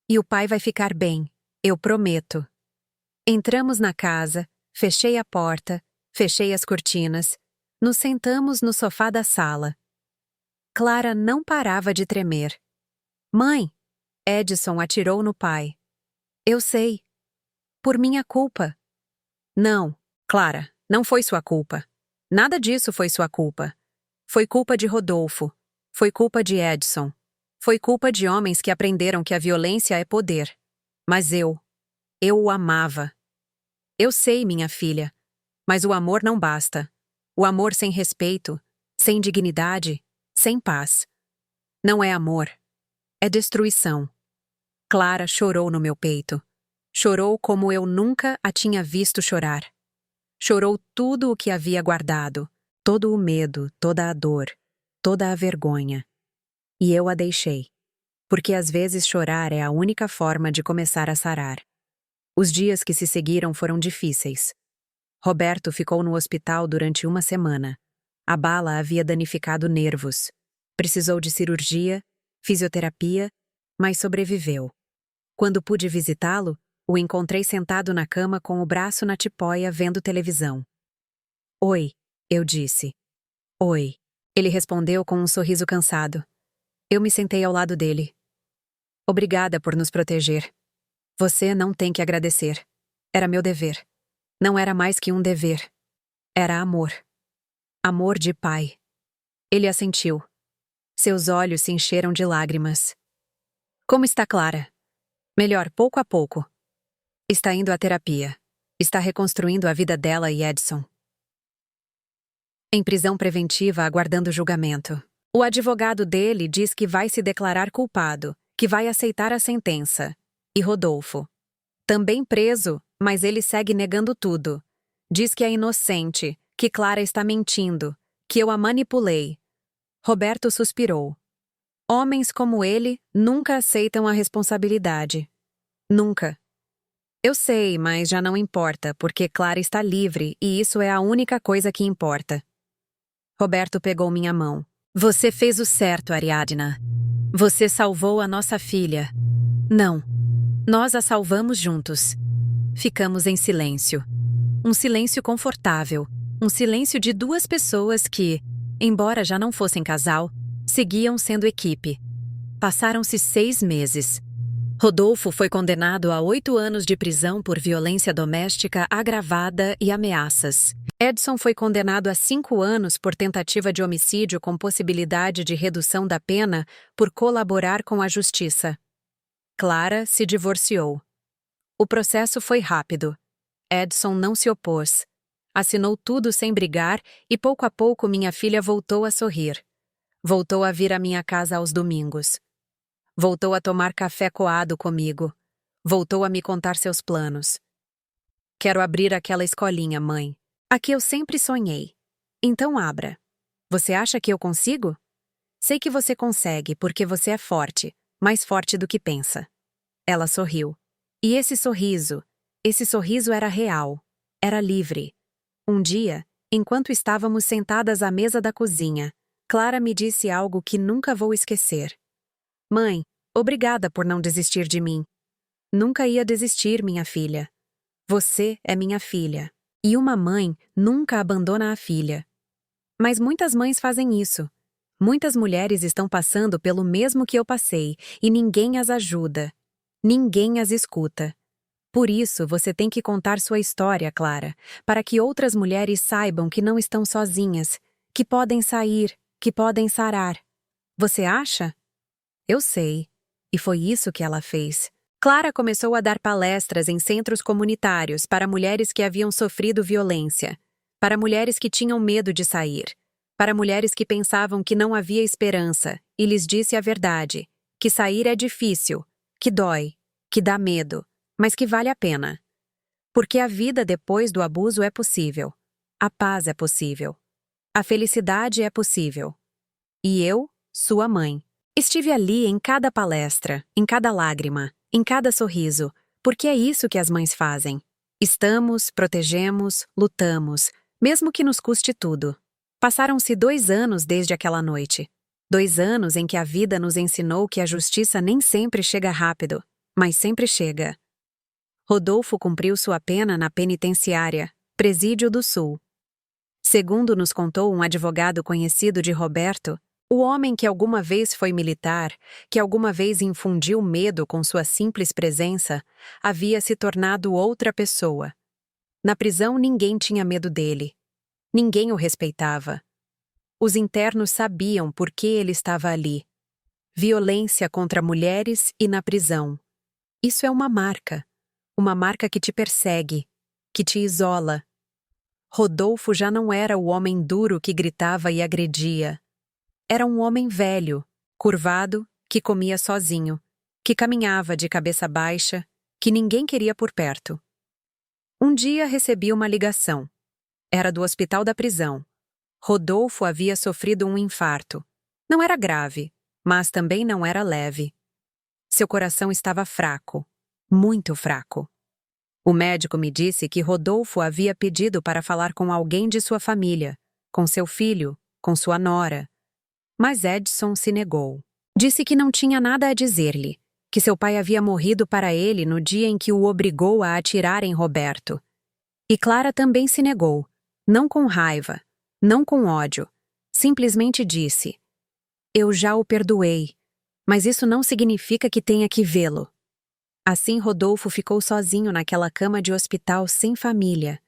E o pai vai ficar bem, eu prometo. Entramos na casa, fechei a porta, fechei as cortinas, nos sentamos no sofá da sala. Clara não parava de tremer. Mãe! Edson atirou no pai. Eu sei. Por minha culpa. Não, Clara, não foi sua culpa. Nada disso foi sua culpa. Foi culpa de Rodolfo. Foi culpa de Edson. Foi culpa de homens que aprenderam que a violência é poder. Mas eu o amava. Eu sei, minha filha, mas o amor não basta. O amor sem respeito, sem dignidade, sem paz. Não é amor. É destruição. Clara chorou no meu peito. Chorou como eu nunca a tinha visto chorar. Chorou tudo o que havia guardado, todo o medo, toda a dor, toda a vergonha. E eu a deixei. Porque às vezes chorar é a única forma de começar a sarar. Os dias que se seguiram foram difíceis. Roberto ficou no hospital durante 1 semana. A bala havia danificado nervos. Precisou de cirurgia, fisioterapia, mas sobreviveu. Quando pude visitá-lo, o encontrei sentado na cama com o braço na tipóia vendo televisão. Oi, eu disse. Oi. Ele respondeu com um sorriso cansado. Eu me sentei ao lado dele. Obrigada por nos proteger. Você não tem que agradecer. Era meu dever. Não era mais que um dever. Era amor. Amor de pai. Ele assentiu. Seus olhos se encheram de lágrimas. Como está Clara? Melhor, pouco a pouco. Está indo à terapia. Está reconstruindo a vida dela e Edson. Em prisão preventiva, aguardando julgamento. O advogado dele diz que vai se declarar culpado, que vai aceitar a sentença. E Rodolfo. Também preso, mas ele segue negando tudo. Diz que é inocente, que Clara está mentindo, que eu a manipulei. Roberto suspirou. Homens como ele nunca aceitam a responsabilidade. Nunca. Eu sei, mas já não importa, porque Clara está livre e isso é a única coisa que importa. Roberto pegou minha mão. Você fez o certo, Ariadna. Você salvou a nossa filha. Não. Nós a salvamos juntos. Ficamos em silêncio. Um silêncio confortável. Um silêncio de 2 pessoas que, embora já não fossem casal, seguiam sendo equipe. Passaram-se 6 meses. Rodolfo foi condenado a 8 anos de prisão por violência doméstica agravada e ameaças. Edson foi condenado a 5 anos por tentativa de homicídio com possibilidade de redução da pena por colaborar com a justiça. Clara se divorciou. O processo foi rápido. Edson não se opôs. Assinou tudo sem brigar e pouco a pouco minha filha voltou a sorrir. Voltou a vir à minha casa aos domingos. Voltou a tomar café coado comigo. Voltou a me contar seus planos. Quero abrir aquela escolinha, mãe. A que eu sempre sonhei. Então abra. Você acha que eu consigo? Sei que você consegue, porque você é forte, mais forte do que pensa. Ela sorriu. E esse sorriso era real, era livre. Um dia, enquanto estávamos sentadas à mesa da cozinha, Clara me disse algo que nunca vou esquecer. Mãe, obrigada por não desistir de mim. Nunca ia desistir, minha filha. Você é minha filha. E uma mãe nunca abandona a filha. Mas muitas mães fazem isso. Muitas mulheres estão passando pelo mesmo que eu passei e ninguém as ajuda. Ninguém as escuta. Por isso, você tem que contar sua história, Clara, para que outras mulheres saibam que não estão sozinhas, que podem sair, que podem sarar. Você acha? Eu sei. E foi isso que ela fez. Clara começou a dar palestras em centros comunitários para mulheres que haviam sofrido violência, para mulheres que tinham medo de sair, para mulheres que pensavam que não havia esperança, e lhes disse a verdade, que sair é difícil, que dói, que dá medo, mas que vale a pena. Porque a vida depois do abuso é possível. A paz é possível. A felicidade é possível. E eu, sua mãe, estive ali em cada palestra, em cada lágrima, em cada sorriso, porque é isso que as mães fazem. Estamos, protegemos, lutamos, mesmo que nos custe tudo. Passaram-se 2 anos desde aquela noite. 2 anos em que a vida nos ensinou que a justiça nem sempre chega rápido, mas sempre chega. Rodolfo cumpriu sua pena na penitenciária, Presídio do Sul. Segundo nos contou um advogado conhecido de Roberto, o homem que alguma vez foi militar, que alguma vez infundiu medo com sua simples presença, havia se tornado outra pessoa. Na prisão ninguém tinha medo dele. Ninguém o respeitava. Os internos sabiam por que ele estava ali. Violência contra mulheres e na prisão. Isso é uma marca que te persegue, que te isola. Rodolfo já não era o homem duro que gritava e agredia. Era um homem velho, curvado, que comia sozinho, que caminhava de cabeça baixa, que ninguém queria por perto. Um dia recebi uma ligação. Era do hospital da prisão. Rodolfo havia sofrido um infarto. Não era grave, mas também não era leve. Seu coração estava fraco, muito fraco. O médico me disse que Rodolfo havia pedido para falar com alguém de sua família, com seu filho, com sua nora. Mas Edson se negou. Disse que não tinha nada a dizer-lhe, que seu pai havia morrido para ele no dia em que o obrigou a atirar em Roberto. E Clara também se negou, não com raiva, não com ódio. Simplesmente disse: eu já o perdoei, mas isso não significa que tenha que vê-lo. Assim Rodolfo ficou sozinho naquela cama de hospital sem família,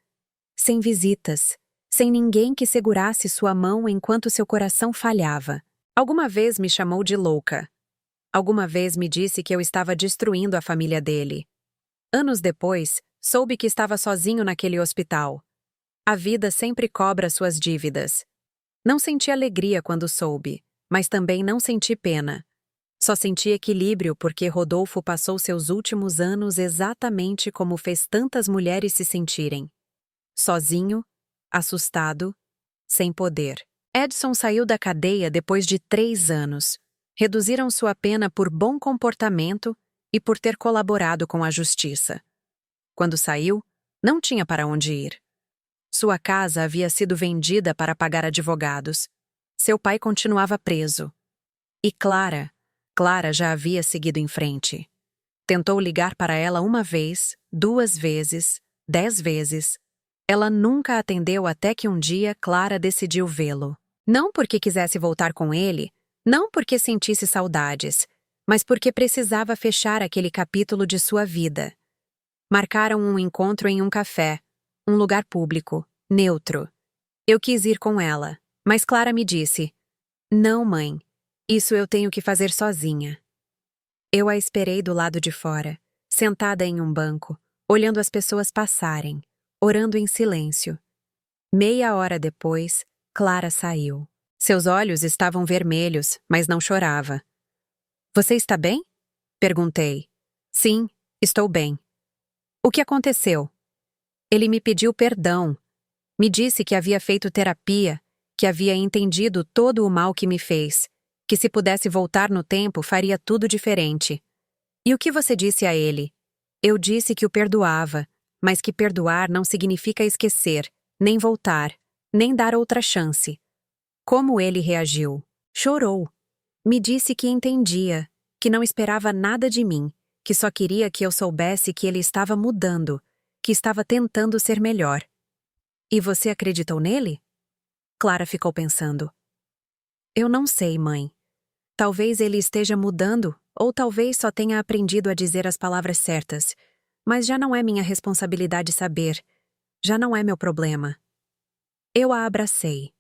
sem visitas, sem ninguém que segurasse sua mão enquanto seu coração falhava. Alguma vez me chamou de louca. Alguma vez me disse que eu estava destruindo a família dele. Anos depois, soube que estava sozinho naquele hospital. A vida sempre cobra suas dívidas. Não senti alegria quando soube, mas também não senti pena. Só senti equilíbrio porque Rodolfo passou seus últimos anos exatamente como fez tantas mulheres se sentirem. Sozinho, assustado, sem poder. Edson saiu da cadeia depois de 3 anos. Reduziram sua pena por bom comportamento e por ter colaborado com a justiça. Quando saiu, não tinha para onde ir. Sua casa havia sido vendida para pagar advogados. Seu pai continuava preso. E Clara já havia seguido em frente. Tentou ligar para ela 1 vez, 2 vezes, 10 vezes. Ela nunca atendeu até que um dia Clara decidiu vê-lo. Não porque quisesse voltar com ele, não porque sentisse saudades, mas porque precisava fechar aquele capítulo de sua vida. Marcaram um encontro em um café, um lugar público, neutro. Eu quis ir com ela, mas Clara me disse: não, mãe, isso eu tenho que fazer sozinha. Eu a esperei do lado de fora, sentada em um banco, olhando as pessoas passarem, orando em silêncio. Meia hora depois, Clara saiu. Seus olhos estavam vermelhos, mas não chorava. Você está bem? Perguntei. Sim, estou bem. O que aconteceu? Ele me pediu perdão. Me disse que havia feito terapia que havia entendido todo o mal que me fez, que se pudesse voltar no tempo faria tudo diferente. E o que você disse a ele? Eu disse que o perdoava, mas que perdoar não significa esquecer, nem voltar, nem dar outra chance. Como ele reagiu? Chorou. Me disse que entendia, que não esperava nada de mim, que só queria que eu soubesse que ele estava mudando, que estava tentando ser melhor. E você acreditou nele? Clara ficou pensando. Eu não sei, mãe. Talvez ele esteja mudando, ou talvez só tenha aprendido a dizer as palavras certas. Mas já não é minha responsabilidade saber. Já não é meu problema. Eu a abracei.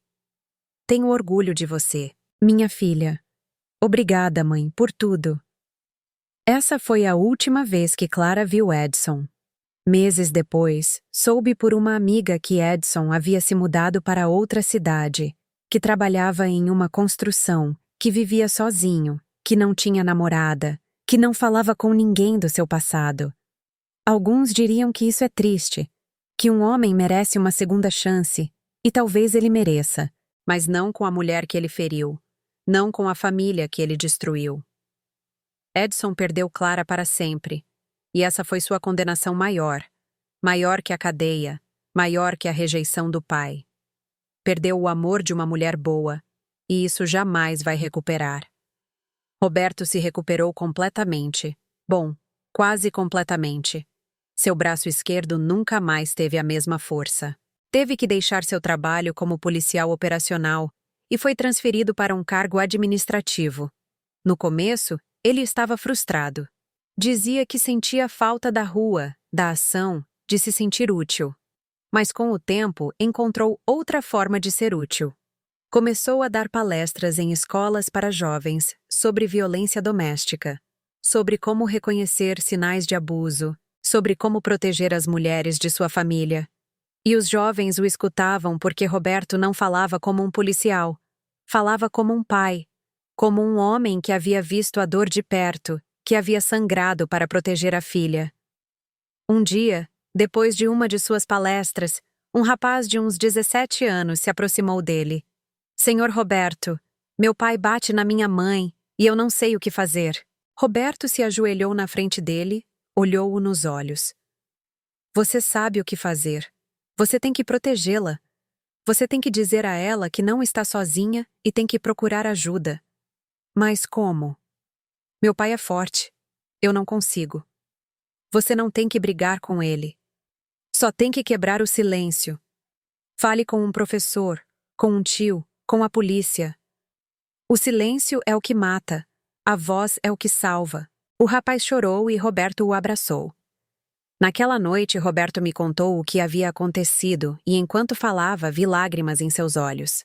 Tenho orgulho de você, minha filha. Obrigada, mãe, por tudo. Essa foi a última vez que Clara viu Edson. Meses depois, soube por uma amiga que Edson havia se mudado para outra cidade, que trabalhava em uma construção, que vivia sozinho, que não tinha namorada, que não falava com ninguém do seu passado. Alguns diriam que isso é triste, que um homem merece uma segunda chance, e talvez ele mereça, mas não com a mulher que ele feriu, não com a família que ele destruiu. Edson perdeu Clara para sempre, e essa foi sua condenação maior, maior que a cadeia, maior que a rejeição do pai. Perdeu o amor de uma mulher boa, e isso jamais vai recuperar. Roberto se recuperou completamente. Bom, quase completamente. Seu braço esquerdo nunca mais teve a mesma força. Teve que deixar seu trabalho como policial operacional e foi transferido para um cargo administrativo. No começo, ele estava frustrado. Dizia que sentia falta da rua, da ação, de se sentir útil. Mas com o tempo, encontrou outra forma de ser útil. Começou a dar palestras em escolas para jovens sobre violência doméstica, sobre como reconhecer sinais de abuso, sobre como proteger as mulheres de sua família. E os jovens o escutavam porque Roberto não falava como um policial, falava como um pai, como um homem que havia visto a dor de perto, que havia sangrado para proteger a filha. Um dia, depois de uma de suas palestras, um rapaz de uns 17 anos se aproximou dele. Senhor Roberto, meu pai bate na minha mãe e eu não sei o que fazer. Roberto se ajoelhou na frente dele, olhou-o nos olhos. Você sabe o que fazer. Você tem que protegê-la. Você tem que dizer a ela que não está sozinha e tem que procurar ajuda. Mas como? Meu pai é forte. Eu não consigo. Você não tem que brigar com ele. Só tem que quebrar o silêncio. Fale com um professor, com um tio, com a polícia. O silêncio é o que mata. A voz é o que salva. O rapaz chorou e Roberto o abraçou. Naquela noite, Roberto me contou o que havia acontecido e enquanto falava, vi lágrimas em seus olhos.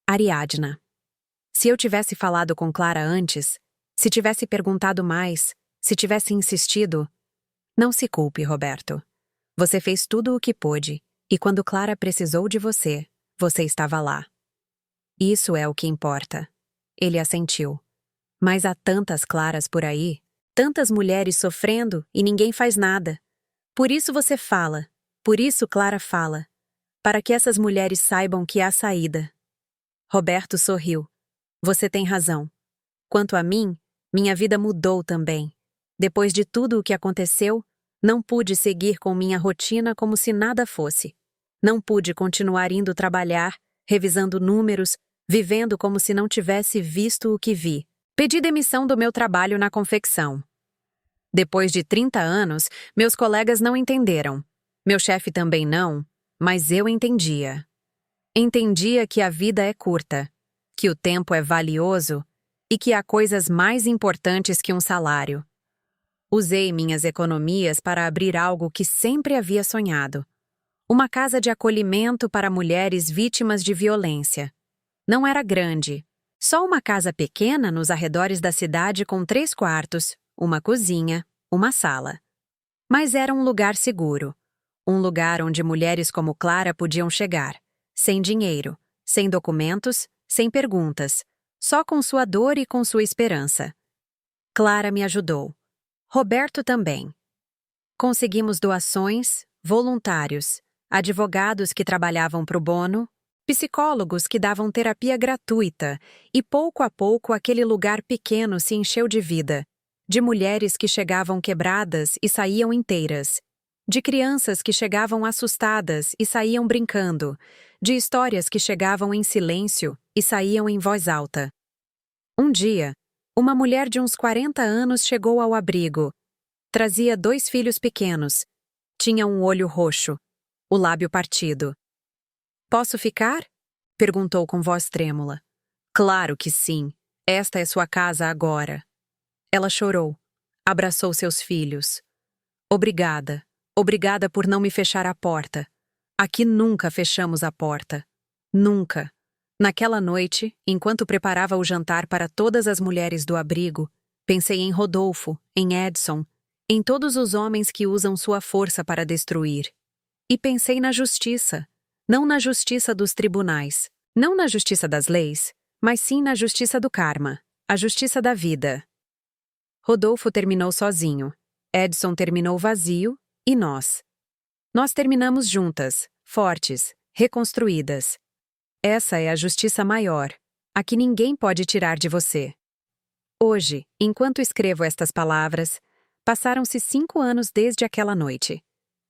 Ariadna. Se eu tivesse falado com Clara antes, se tivesse perguntado mais, se tivesse insistido... Não se culpe, Roberto. Você fez tudo o que pôde, e quando Clara precisou de você, você estava lá. Isso é o que importa. Ele assentiu. Mas há tantas Claras por aí, tantas mulheres sofrendo e ninguém faz nada. Por isso você fala, por isso Clara fala, para que essas mulheres saibam que há saída. Roberto sorriu. Você tem razão. Quanto a mim, minha vida mudou também. Depois de tudo o que aconteceu, não pude seguir com minha rotina como se nada fosse. Não pude continuar indo trabalhar, revisando números, vivendo como se não tivesse visto o que vi. Pedi demissão do meu trabalho na confecção. Depois de 30 anos, meus colegas não entenderam. Meu chefe também não, mas eu entendia. Entendia que a vida é curta, que o tempo é valioso e que há coisas mais importantes que um salário. Usei minhas economias para abrir algo que sempre havia sonhado. Uma casa de acolhimento para mulheres vítimas de violência. Não era grande. Só uma casa pequena nos arredores da cidade com 3 quartos, uma cozinha, uma sala. Mas era um lugar seguro. Um lugar onde mulheres como Clara podiam chegar, sem dinheiro, sem documentos, sem perguntas, só com sua dor e com sua esperança. Clara me ajudou. Roberto também. Conseguimos doações, voluntários, advogados que trabalhavam pro bono, psicólogos que davam terapia gratuita, e pouco a pouco aquele lugar pequeno se encheu de vida, de mulheres que chegavam quebradas e saíam inteiras, de crianças que chegavam assustadas e saíam brincando, de histórias que chegavam em silêncio e saíam em voz alta. Um dia, uma mulher de uns 40 anos chegou ao abrigo. Trazia 2 filhos pequenos. Tinha um olho roxo, o lábio partido. "Posso ficar?" perguntou com voz trêmula. "Claro que sim. Esta é sua casa agora." Ela chorou. Abraçou seus filhos. "Obrigada. Obrigada por não me fechar a porta. Aqui nunca fechamos a porta. Nunca." Naquela noite, enquanto preparava o jantar para todas as mulheres do abrigo, pensei em Rodolfo, em Edson, em todos os homens que usam sua força para destruir. E pensei na justiça, não na justiça dos tribunais, não na justiça das leis, mas sim na justiça do karma, a justiça da vida. Rodolfo terminou sozinho, Edson terminou vazio, e nós? Nós terminamos juntas, fortes, reconstruídas. Essa é a justiça maior, a que ninguém pode tirar de você. Hoje, enquanto escrevo estas palavras, passaram-se 5 anos desde aquela noite.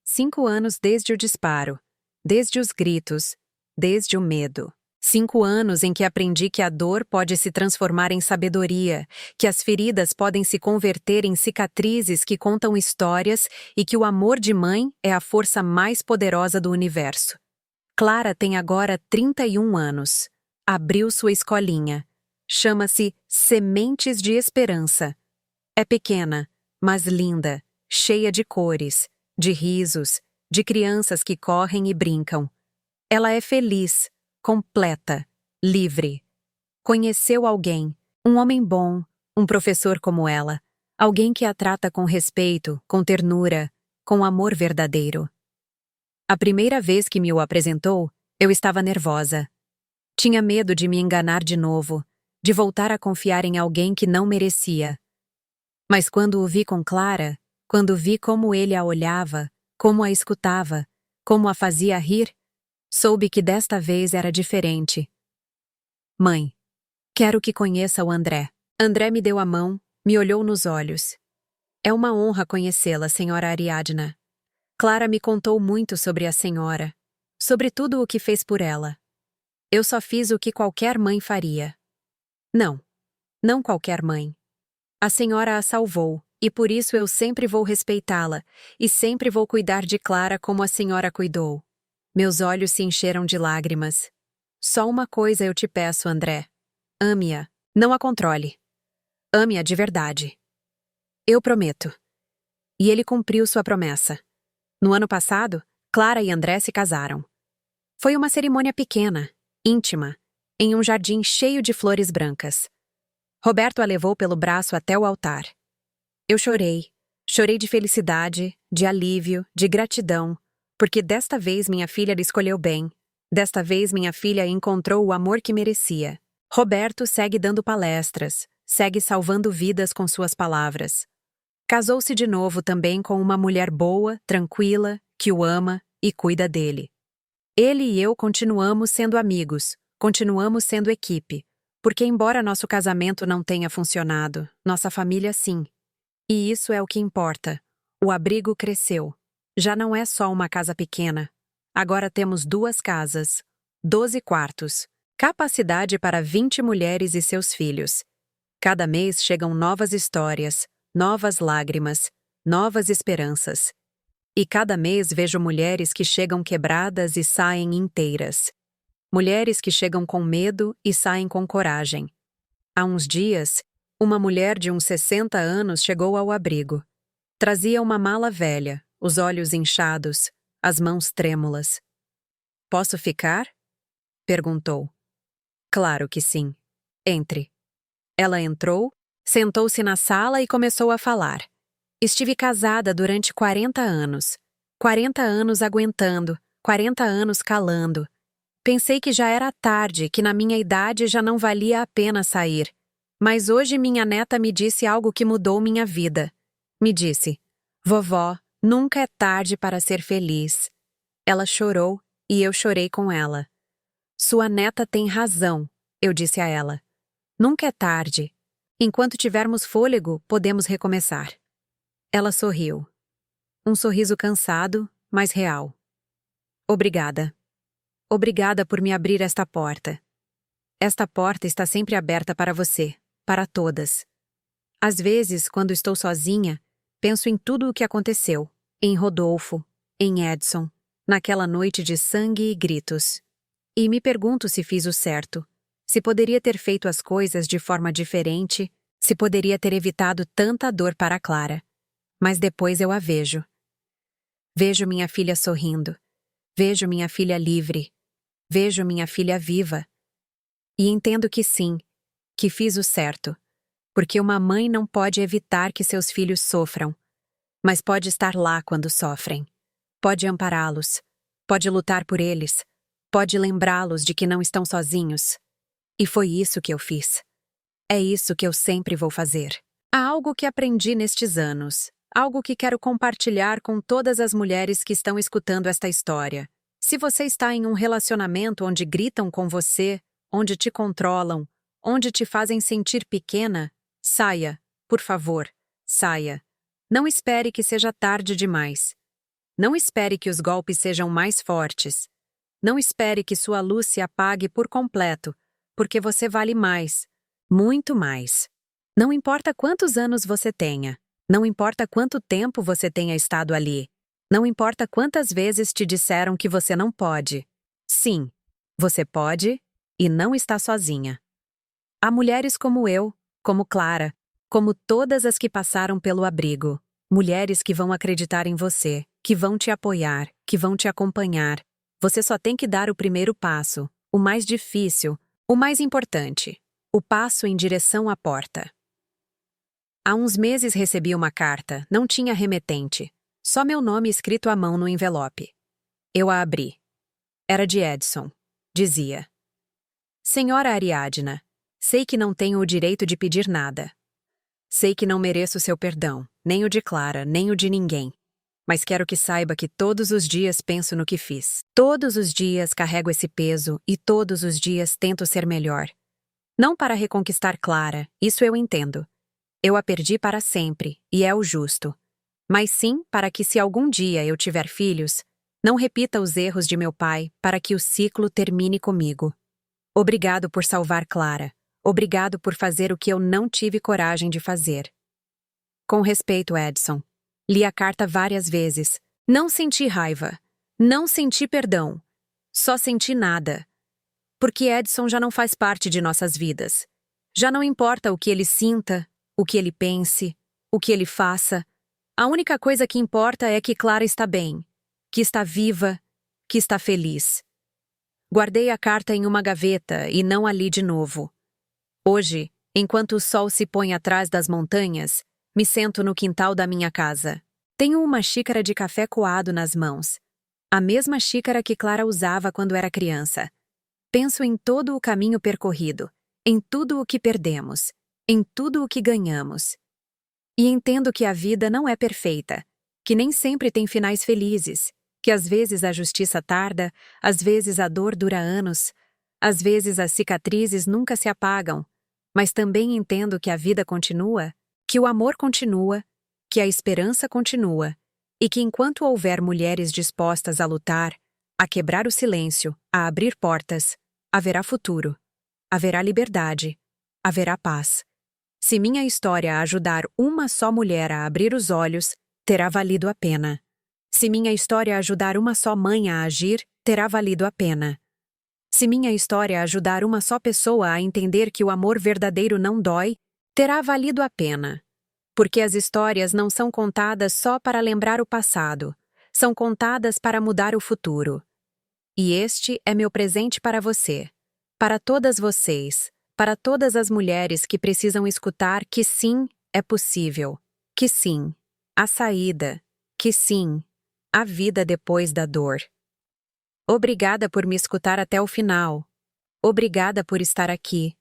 5 anos desde o disparo, desde os gritos, desde o medo. 5 anos em que aprendi que a dor pode se transformar em sabedoria, que as feridas podem se converter em cicatrizes que contam histórias e que o amor de mãe é a força mais poderosa do universo. Clara tem agora 31 anos. Abriu sua escolinha. Chama-se Sementes de Esperança. É pequena, mas linda, cheia de cores, de risos, de crianças que correm e brincam. Ela é feliz, completa, livre. Conheceu alguém, um homem bom, um professor como ela, alguém que a trata com respeito, com ternura, com amor verdadeiro. A primeira vez que me o apresentou, eu estava nervosa. Tinha medo de me enganar de novo, de voltar a confiar em alguém que não merecia. Mas quando o vi com Clara, quando vi como ele a olhava, como a escutava, como a fazia rir, soube que desta vez era diferente. "Mãe, quero que conheça o André." André me deu a mão, me olhou nos olhos. "É uma honra conhecê-la, senhora Ariadna. Clara me contou muito sobre a senhora, sobre tudo o que fez por ela. Eu só fiz o que qualquer mãe faria." "Não, não qualquer mãe. A senhora a salvou, e por isso eu sempre vou respeitá-la, e sempre vou cuidar de Clara como a senhora cuidou." Meus olhos se encheram de lágrimas. "Só uma coisa eu te peço, André. Ame-a, não a controle. Ame-a de verdade." "Eu prometo." E ele cumpriu sua promessa. No ano passado, Clara e André se casaram. Foi uma cerimônia pequena, íntima, em um jardim cheio de flores brancas. Roberto a levou pelo braço até o altar. Eu chorei. Chorei de felicidade, de alívio, de gratidão, porque desta vez minha filha lhe escolheu bem. Desta vez minha filha encontrou o amor que merecia. Roberto segue dando palestras, segue salvando vidas com suas palavras. Casou-se de novo também com uma mulher boa, tranquila, que o ama e cuida dele. Ele e eu continuamos sendo amigos, continuamos sendo equipe, porque embora nosso casamento não tenha funcionado, nossa família sim. E isso é o que importa. O abrigo cresceu. Já não é só uma casa pequena. Agora temos 2 casas, 12 quartos, capacidade para 20 mulheres e seus filhos. Cada mês chegam novas histórias, novas lágrimas, novas esperanças. E cada mês vejo mulheres que chegam quebradas e saem inteiras. Mulheres que chegam com medo e saem com coragem. Há uns dias, uma mulher de uns 60 anos chegou ao abrigo. Trazia uma mala velha, os olhos inchados, as mãos trêmulas. "Posso ficar?" perguntou. "Claro que sim. Entre." Ela entrou, sentou-se na sala e começou a falar. "Estive casada durante 40 anos. 40 anos aguentando, 40 anos calando. Pensei que já era tarde, que na minha idade já não valia a pena sair. Mas hoje minha neta me disse algo que mudou minha vida. Me disse: 'Vovó, nunca é tarde para ser feliz.'" Ela chorou e eu chorei com ela. Sua neta tem razão, eu disse a ela. Nunca é tarde. Enquanto tivermos fôlego, podemos recomeçar. Ela sorriu. Um sorriso cansado, mas real. Obrigada. Obrigada por me abrir esta porta. Esta porta está sempre aberta para você, para todas. Às vezes, quando estou sozinha, penso em tudo o que aconteceu, em Rodolfo, em Edson, naquela noite de sangue e gritos. E me pergunto se fiz o certo, se poderia ter feito as coisas de forma diferente, se poderia ter evitado tanta dor para a Clara. Mas depois eu a vejo. Vejo minha filha sorrindo. Vejo minha filha livre. Vejo minha filha viva. E entendo que sim, que fiz o certo. Porque uma mãe não pode evitar que seus filhos sofram, mas pode estar lá quando sofrem. Pode ampará-los. Pode lutar por eles. Pode lembrá-los de que não estão sozinhos. E foi isso que eu fiz. É isso que eu sempre vou fazer. Há algo que aprendi nestes anos. Algo que quero compartilhar com todas as mulheres que estão escutando esta história. Se você está em um relacionamento onde gritam com você, onde te controlam, onde te fazem sentir pequena, saia, por favor, saia. Não espere que seja tarde demais. Não espere que os golpes sejam mais fortes. Não espere que sua luz se apague por completo, porque você vale mais, muito mais. Não importa quantos anos você tenha. Não importa quanto tempo você tenha estado ali. Não importa quantas vezes te disseram que você não pode. Sim, você pode e não está sozinha. Há mulheres como eu, como Clara, como todas as que passaram pelo abrigo. Mulheres que vão acreditar em você, que vão te apoiar, que vão te acompanhar. Você só tem que dar o primeiro passo, o mais difícil, o mais importante, o passo em direção à porta. Há uns meses recebi uma carta, não tinha remetente, só meu nome escrito à mão no envelope. Eu a abri. Era de Edson. Dizia: Senhora Ariadna, sei que não tenho o direito de pedir nada. Sei que não mereço seu perdão, nem o de Clara, nem o de ninguém. Mas quero que saiba que todos os dias penso no que fiz. Todos os dias carrego esse peso e todos os dias tento ser melhor. Não para reconquistar Clara, isso eu entendo. Eu a perdi para sempre, e é o justo. Mas sim para que, se algum dia eu tiver filhos, não repita os erros de meu pai, para que o ciclo termine comigo. Obrigado por salvar Clara. Obrigado por fazer o que eu não tive coragem de fazer. Com respeito, Edson. Li a carta várias vezes. Não senti raiva. Não senti perdão. Só senti nada. Porque Edson já não faz parte de nossas vidas. Já não importa o que ele sinta, o que ele pense, o que ele faça. A única coisa que importa é que Clara está bem, que está viva, que está feliz. Guardei a carta em uma gaveta e não a li de novo. Hoje, enquanto o sol se põe atrás das montanhas, me sento no quintal da minha casa. Tenho uma xícara de café coado nas mãos. A mesma xícara que Clara usava quando era criança. Penso em todo o caminho percorrido, em tudo o que perdemos, em tudo o que ganhamos. E entendo que a vida não é perfeita, que nem sempre tem finais felizes, que às vezes a justiça tarda, às vezes a dor dura anos, às vezes as cicatrizes nunca se apagam, mas também entendo que a vida continua, que o amor continua, que a esperança continua, e que enquanto houver mulheres dispostas a lutar, a quebrar o silêncio, a abrir portas, haverá futuro, haverá liberdade, haverá paz. Se minha história ajudar uma só mulher a abrir os olhos, terá valido a pena. Se minha história ajudar uma só mãe a agir, terá valido a pena. Se minha história ajudar uma só pessoa a entender que o amor verdadeiro não dói, terá valido a pena. Porque as histórias não são contadas só para lembrar o passado, são contadas para mudar o futuro. E este é meu presente para você, para todas vocês, para todas as mulheres que precisam escutar que sim, é possível, que sim, há saída, que sim, há vida depois da dor. Obrigada por me escutar até o final. Obrigada por estar aqui.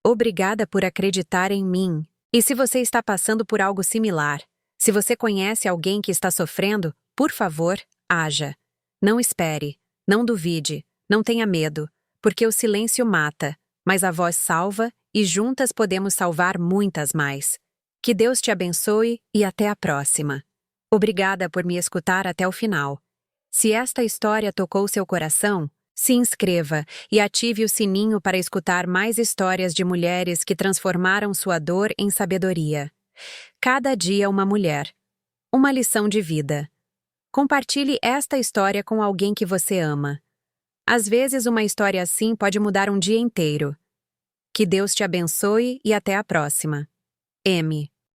Obrigada por acreditar em mim. E se você está passando por algo similar, se você conhece alguém que está sofrendo, por favor, haja. Não espere, não duvide, não tenha medo. porque o silêncio mata, mas a voz salva e juntas podemos salvar muitas mais. Que Deus te abençoe e até a próxima. Obrigada por me escutar até o final. Se esta história tocou seu coração, se inscreva e ative o sininho para escutar mais histórias de mulheres que transformaram sua dor em sabedoria. Cada dia uma mulher. Uma lição de vida. Compartilhe esta história com alguém que você ama. Às vezes, uma história assim pode mudar um dia inteiro. Que Deus te abençoe e até a próxima. M.